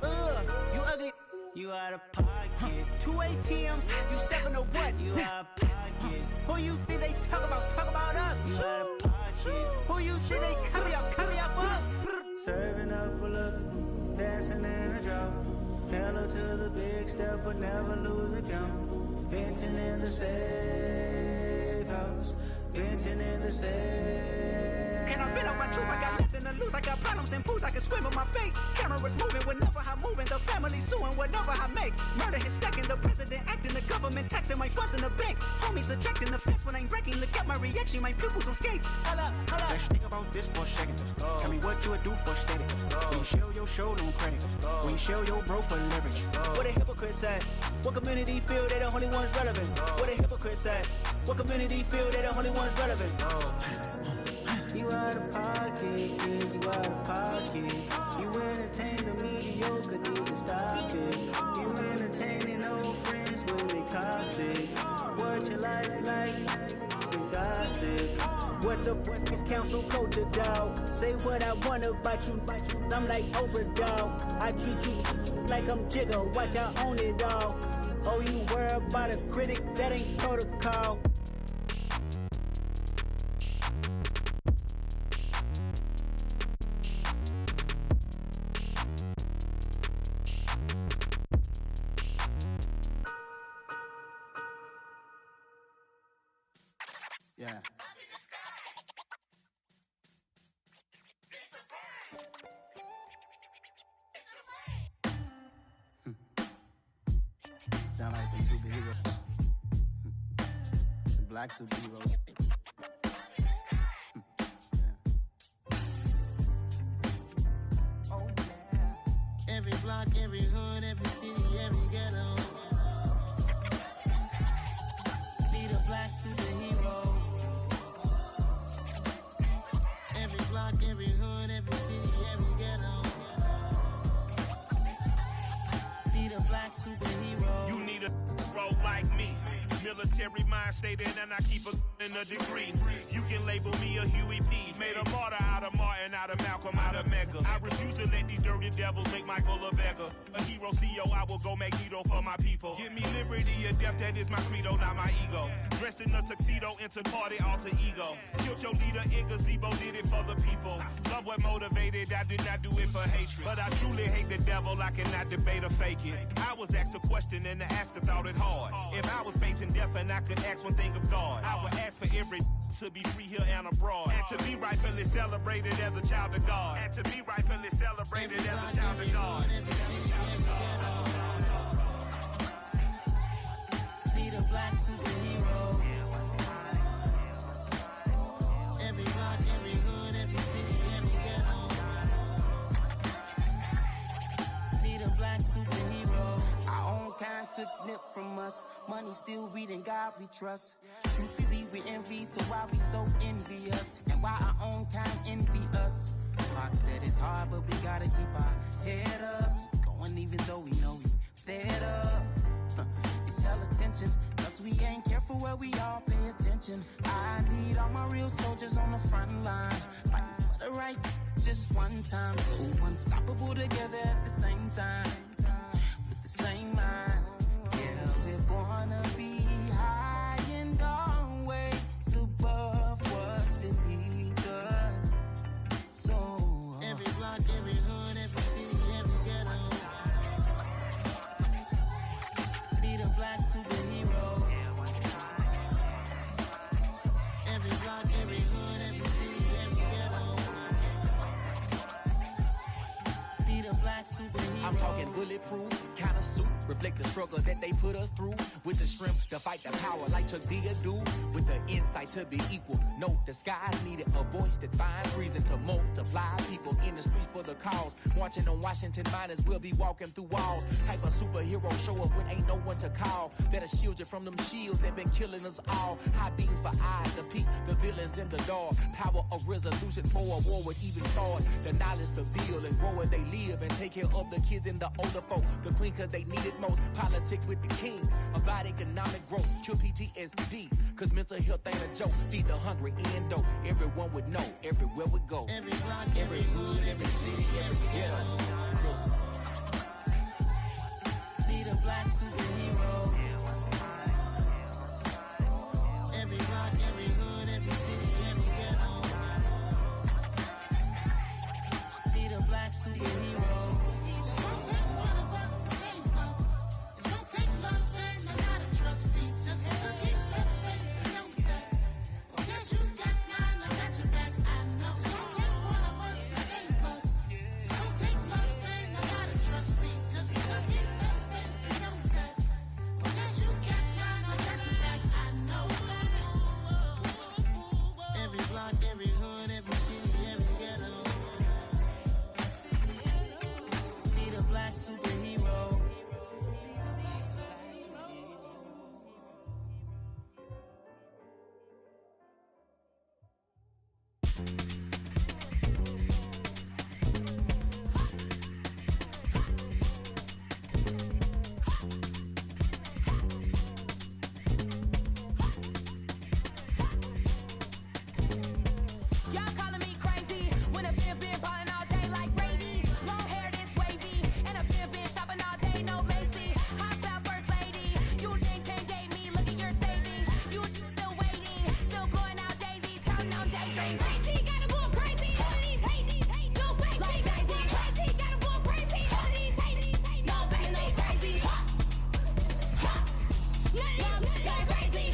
You ugly. You out of pocket. 2 ATMs, you stepping to what? You out of pocket. Who you think they talk about? Talk about us. You out of pocket. Who you think they carry up for us? Serving up a look, dancing in a drop. Hello to the big step, but never lose a count. Venting in the safe house. Venting in the safe. Can I vent out my truth? I got nothing to lose. I got problems and pools. I can swim with my fate. Cameras moving whenever I'm moving. The family suing whatever I make. Murder is stacking. The president acting. The government taxing my funds in the bank. Homies attracting the fence when I'm wrecking. Look at my reaction. My pupils on skates. Hold up. Let's think about this for a second. Tell me what you would do for steady. When you show your show, don't credit. When you show your bro for leverage. What a hypocrite said. What community feel they the only ones relevant? What a hypocrite said. What community feel they the only ones relevant? You out of pocket, yeah, you out of pocket. You entertain the mediocre, need to stop it. You entertaining old friends when they toxic. What your life like? You gossip. What the is council code to dog? Say what I want about you. I'm like overdog. I treat you like I'm Jigga. Watch I own it all. Oh, you worry about a critic? That ain't protocol. Yeah. Sound like some superheroes. Some black superheroes. Oh, yeah. Every block, every hood, every city, every ghetto. Need a black superhero. Every block, every hood, every city, every ghetto. Need a black superhero. You need a bro like me. Military mind stated, and I keep a degree. You can label me a Huey P. Made a martyr out of Martin, out of Malcolm, out of Mega. I refuse to let these dirty devils make Michael a beggar. A hero CEO, I will go Magneto for my people. Give me liberty or death, that is my credo, not my ego. Dressed in a tuxedo, into party, alter ego. Killed your leader in gazebo, did it for the people. Love what motivated, I did not do it for hatred. But I truly hate the devil, I cannot debate or fake it. I was asked a question and the asker thought it hard. If I was facing death and I could ask one thing of God, I would ask for every to be free here and abroad. And to be rightfully celebrated as a child of God. And to be rightfully celebrated as a child of God. Need a black superhero. Every block, every hood, every city, every ghetto. Need a black superhero. Our own kind took nip from us. Money still reading God we trust. Truthfully we envy, so why we so envious? And why our own kind envy us? Pac said it's hard, but we gotta keep our head up. Going even though we know we fed up. It's hella tension, cause we ain't careful where we all pay attention. I need all my real soldiers on the front line, fighting for the right just one time. So unstoppable together at the same time, with the same mind. Yeah, we're born to be high and always above what's beneath us. So every block, black superhero. I'm talking bulletproof, kind of suit, reflect the struggle that they put us through. With the strength to fight the power like Chuck D do. With the insight to be equal. No, the skies needed a voice that finds reason to multiply. People in the streets for the cause. Marching on Washington miners will be walking through walls. Type of superhero show up when ain't no one to call. That'll shield you from them shields that been killing us all. High beams for eyes to peek the villains in the dark. Power of resolution for a war would even start. The knowledge to build and grow where they live and take care of the kids and the older folk. The queen cause they need it most. Politics with the kings. About economic growth. Cure PTSD. Cause mental health ain't a joke. Feed the hungry and dope. Everyone would know. Everywhere we go. Every block, every hood, every city, every ghetto. Need a black superhero. Every block, every hood, every city, every ghetto. Need a black superhero. It's gonna take one of us to save us. It's gonna take love and a lot of trust. We just got to keep that faith and know that. Because you got mine, I got your back. I know. It's gonna take one of us to save us. It's gonna take love and a lot of trust. We just got to keep that faith and know that. Because you got mine, I got your back. I know. Every block, every hood, every city, every ghetto. Need a black superhero. Y'all calling me crazy when a been ballin' all day like Brady. Long hair this wavy, and a been shopping all day, no Macy. Hop out first lady, you think can't date me? Look at your savings, you still waiting, still blowing out daisies, counting on daydreams. Crazy, gotta go crazy, all of these hazy, no way, like crazy, crazy, gotta go crazy, all of these hazy, no way, no crazy. None of you, like crazy.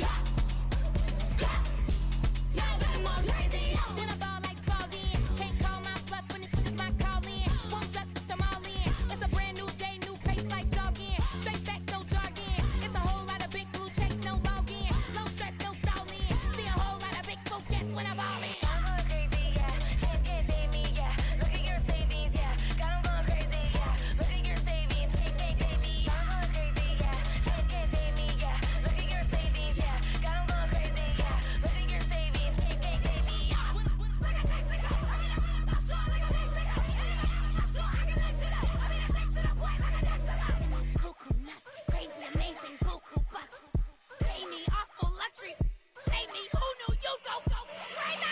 Y'all better more crazy. Then I ball like Spalding. Can't call my bluff when it's my call in. Won't duck them all in. It's a brand new day, new pace like jogging. Straight facts, no jargon. It's a whole lot of big blue checks, no login. No stress, no stalling. See a whole lot of big folk gets when I ball in. I'm going crazy, yeah. Can't date me, yeah. Look at your savings, yeah. Got 'em going crazy, yeah. Look at your savings, can't date me. I'm going crazy, yeah. Can't date me, yeah. Look at your savings, yeah. Got 'em going crazy, yeah. Look at your savings, can't date me. That's cuckoo nuts, crazy, amazing, buku bucks. Pay me awful luxury, save me. Who knew you go crazy?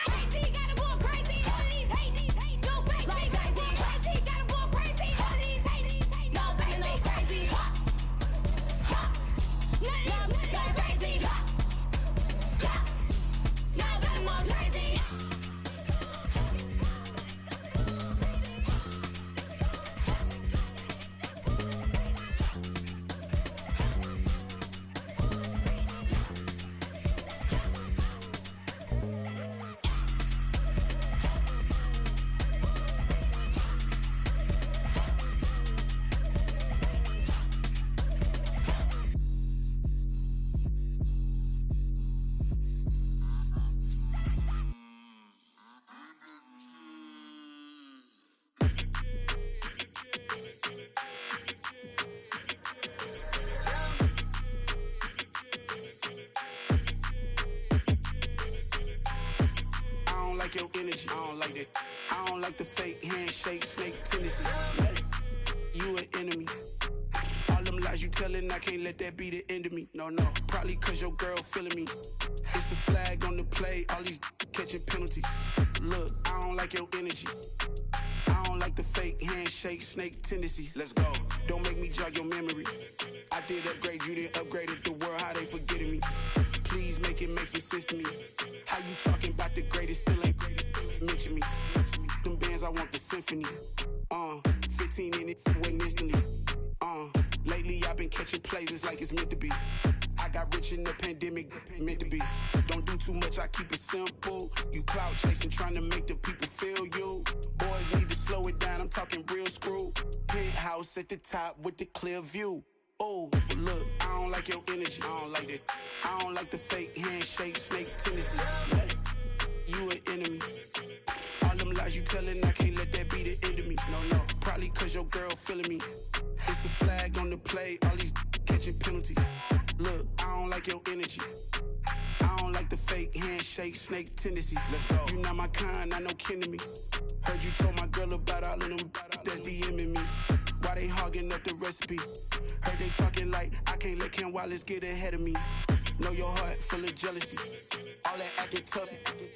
Crazy, gotta go crazy. All of these hating, no way, like crazy. Crazy, gotta go crazy. All of these hating, no way, no crazy. None of you, like crazy. Y'all better more crazy. I don't like your energy. I don't like that. I don't like the fake handshake, snake tendency. You an enemy. All them lies you telling, I can't let that be the end of me. No, probably cause your girl feeling me. It's a flag on the play, all these catching penalties. Look, I don't like your energy. I don't like the fake handshake, snake tendency. Let's go. Don't make me jog your memory. I did upgrade, you didn't upgrade it. The world, how they forgetting me. Please make it make some sense to me. How you talking about the greatest, still ain't greatest. Mention me. Them bands, I want the symphony. 15 in it, wasn't instantly. Lately I've been catching plays, it's like it's meant to be. I got rich in the pandemic, meant to be. Don't do too much, I keep it simple. You clout chasing, trying to make the people feel you. Boys need to slow it down, I'm talking real screw. Penthouse at the top with the clear view. Oh, look, I don't like your energy, I don't like that. I don't like the fake handshake, snake tendency. You an enemy. All them lies you telling, I can't let that be the end of me. No, probably cause your girl feeling me. It's a flag on the play, all these catching penalties. Look, I don't like your energy. I don't like the fake handshake, snake tendency. Let's go. You not my kind, I know kin to me. Heard you told my girl about all of them that's DMing me. Why they hogging up the recipe? Heard they talking like I can't let Ken Wallace get ahead of me. Know your heart full of jealousy. All that acting tough,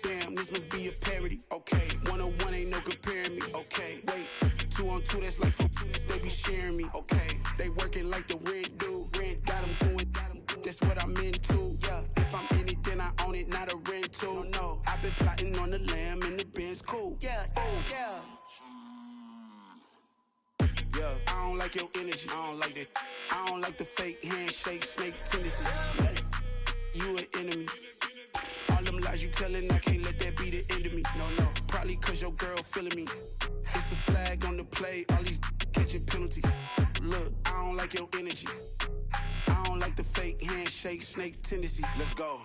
damn, this must be a parody. Okay, 101 ain't no comparing me. Okay, wait, 2 on 2, that's like 4 they be sharing me. Okay, they working like the rent do. Rent got them going, that's what I'm into. Yeah, if I'm in it, then I own it, not a rental. No, I've been plotting on the lamb and the Benz cool. Yeah, yeah. Yeah, I don't like your energy, I don't like that. I don't like the fake handshake, snake tendency. You an enemy. All them lies you telling, I can't let that be the end of me. No, probably cause your girl feeling me. It's a flag on the play, all these catching penalties. Look, I don't like your energy. I don't like the fake handshake, snake tendency. Let's go.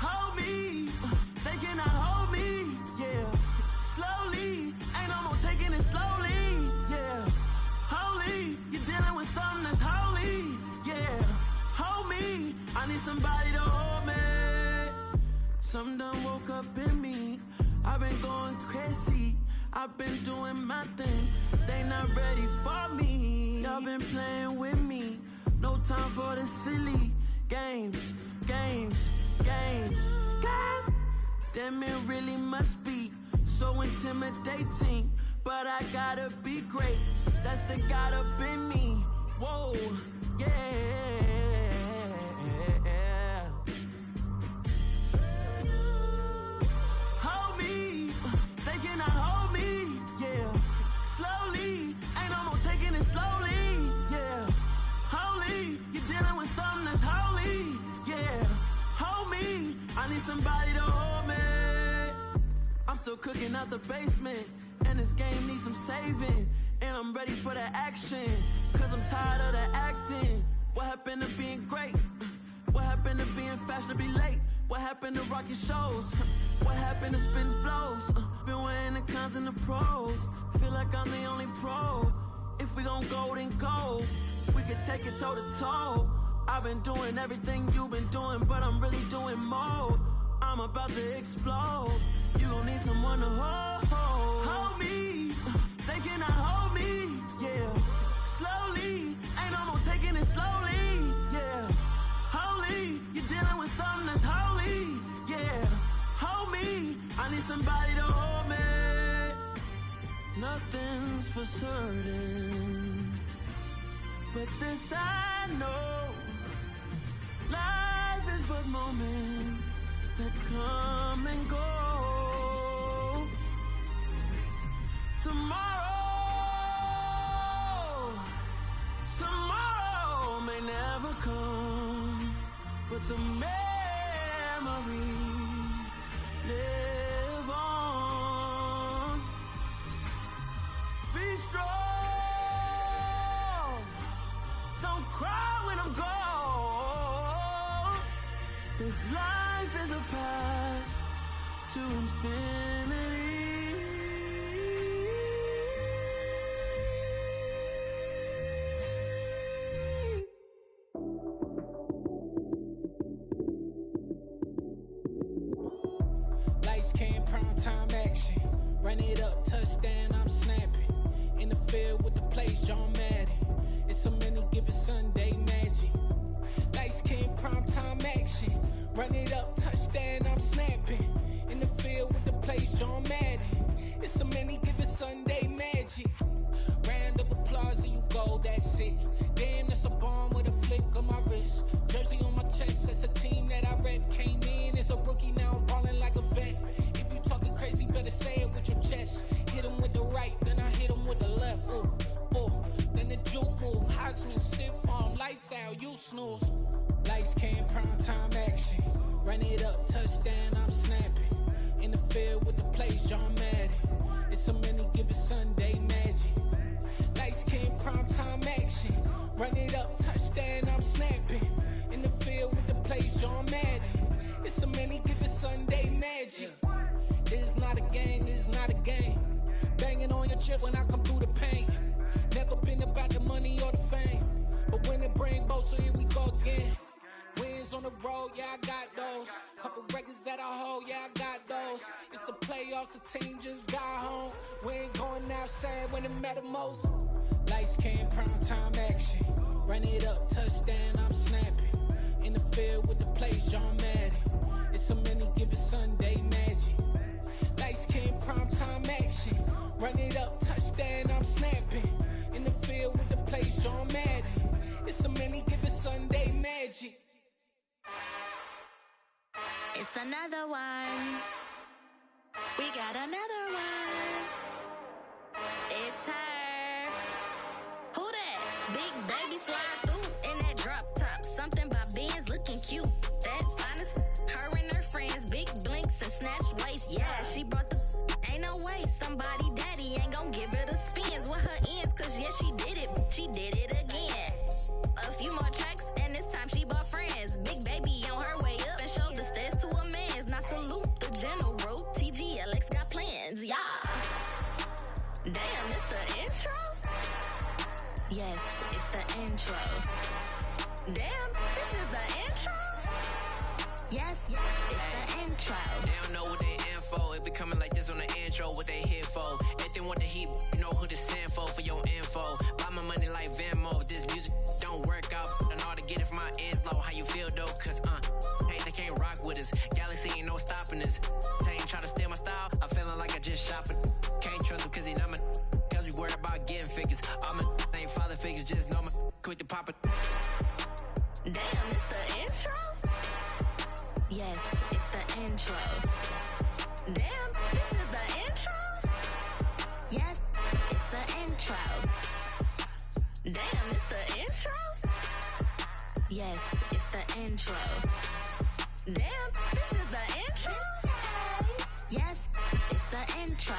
Hold me, they cannot hold me, yeah. Slowly, ain't no more taking it slowly, yeah. Holy, you're dealing with something that's holy, yeah. Hold me, I need somebody to hold me. Something done woke up in me, I've been going crazy. I've been doing my thing, they not ready for me. Y'all been playing with me, no time for the silly games. Damn, it really must be so intimidating, but I gotta be great, that's the God up in me. Whoa, yeah. Hold me, they cannot hold me, yeah. Slowly, ain't no more taking it slowly, yeah. Holy, you're dealing with something that's holy, yeah. Hold me, I need somebody to hold me. I'm still cooking out the basement, and this game needs some saving. And I'm ready for the action, cause I'm tired of the acting. What happened to being great? What happened to being fashionably late? What happened to rocking shows? What happened to spitting flows? Been weighing the cons and the pros. Feel like I'm the only pro. If we gon' go, then go. We could take it toe to toe. I've been doing everything you've been doing, but I'm really doing more. I'm about to explode. You gon' need someone to hold. Hold me, they cannot hold me, yeah. Slowly, ain't no more taking it slowly, yeah. Holy, you're dealing with something that's holy, yeah. Hold me, I need somebody to hold me. Nothing's for certain, but this I know. Life is but moments that come and go. Tomorrow may never come, but the memories live on. Be strong, don't cry when I'm gone. This life is a path to infinity. Lights came, prime time action. Run it up, touchdown, I'm snapping. field with the place y'all mad at. It's a many given Sunday magic. Light skin, prime time action. Run it up, touchdown, I'm snapping. In the field with the place y'all mad at. It's a many given Sunday magic. Round of applause and you go, that's it. Damn, that's a bomb with a flick on my wrist. Jersey on my chest, that's a team that I rep. Came in as a rookie, now I'm ballin' like a vet. If you talking crazy, better say it with your chest. Hit him with the right, then I hit him with the left. Ooh, ooh. Then the juke move, Heisman, stiff arm, lights out, you snooze. Lights came, prime time action. Run it up, touchdown, I'm snapping. In the field with the place y'all mad at. It's a many given Sunday magic. Lights came, prime time action. Run it up, touchdown, I'm snapping. In the field with the place y'all mad at. It's a many given Sunday magic. This is not a game, this is not a game. Banging on your chest when I come through the pain. Never been about the money or the fame. But when it bring both, so here we go again. Wins on the road, yeah, I got those. Couple records that I hold, yeah, I got those. It's the playoffs, the team just got home. We ain't going outside when it matter most. Lights came, prime time action. Run it up, touchdown, I'm snapping. In the field with the place y'all mad at. It's a many given Sunday magic. Lights came, prime time action. Run it up, touchdown, I'm snapping. In the field with the place y'all mad at. It's a many given Sunday magic. It's another one. We got another one. It's her. Who that? Big baby slide through in that drop top. Something by Benz looking cute. That's honest. Her and her friends, big blinks and snatch waist. Yeah, she brought the. Ain't no way somebody daddy ain't gon' give her the spins with her ends. Cause yeah, she did it. She did it again. A few more tracks and this time she bought friends. Big baby on her way up and showed the stairs to a man's. Now salute the general. TGLX got plans, yeah. Damn, it's the intro? Yes, it's the intro. Damn, this is the intro? Yes, it's the intro. They don't know what they in for. If we coming like this on the intro, what they here for? If they want the heat, you know who to send for your info. Buy my money like Venmo. If this music don't work out, I know how to get it from my ends low. How you feel though? Cause hey, they can't rock with us. Galaxy ain't no stopping us. They ain't try to steal my style. I'm feeling like I just shot for. Can't trust him cause he not my. Cause we worried about getting figures. All my ain't father figures, just know my quick to pop it. Damn, it's the intro? Yes, it's the intro. Damn, this is the intro? Yes, it's the intro. Damn, it's the intro? Yes, it's the intro. Damn, this is the intro? Yes, it's the intro.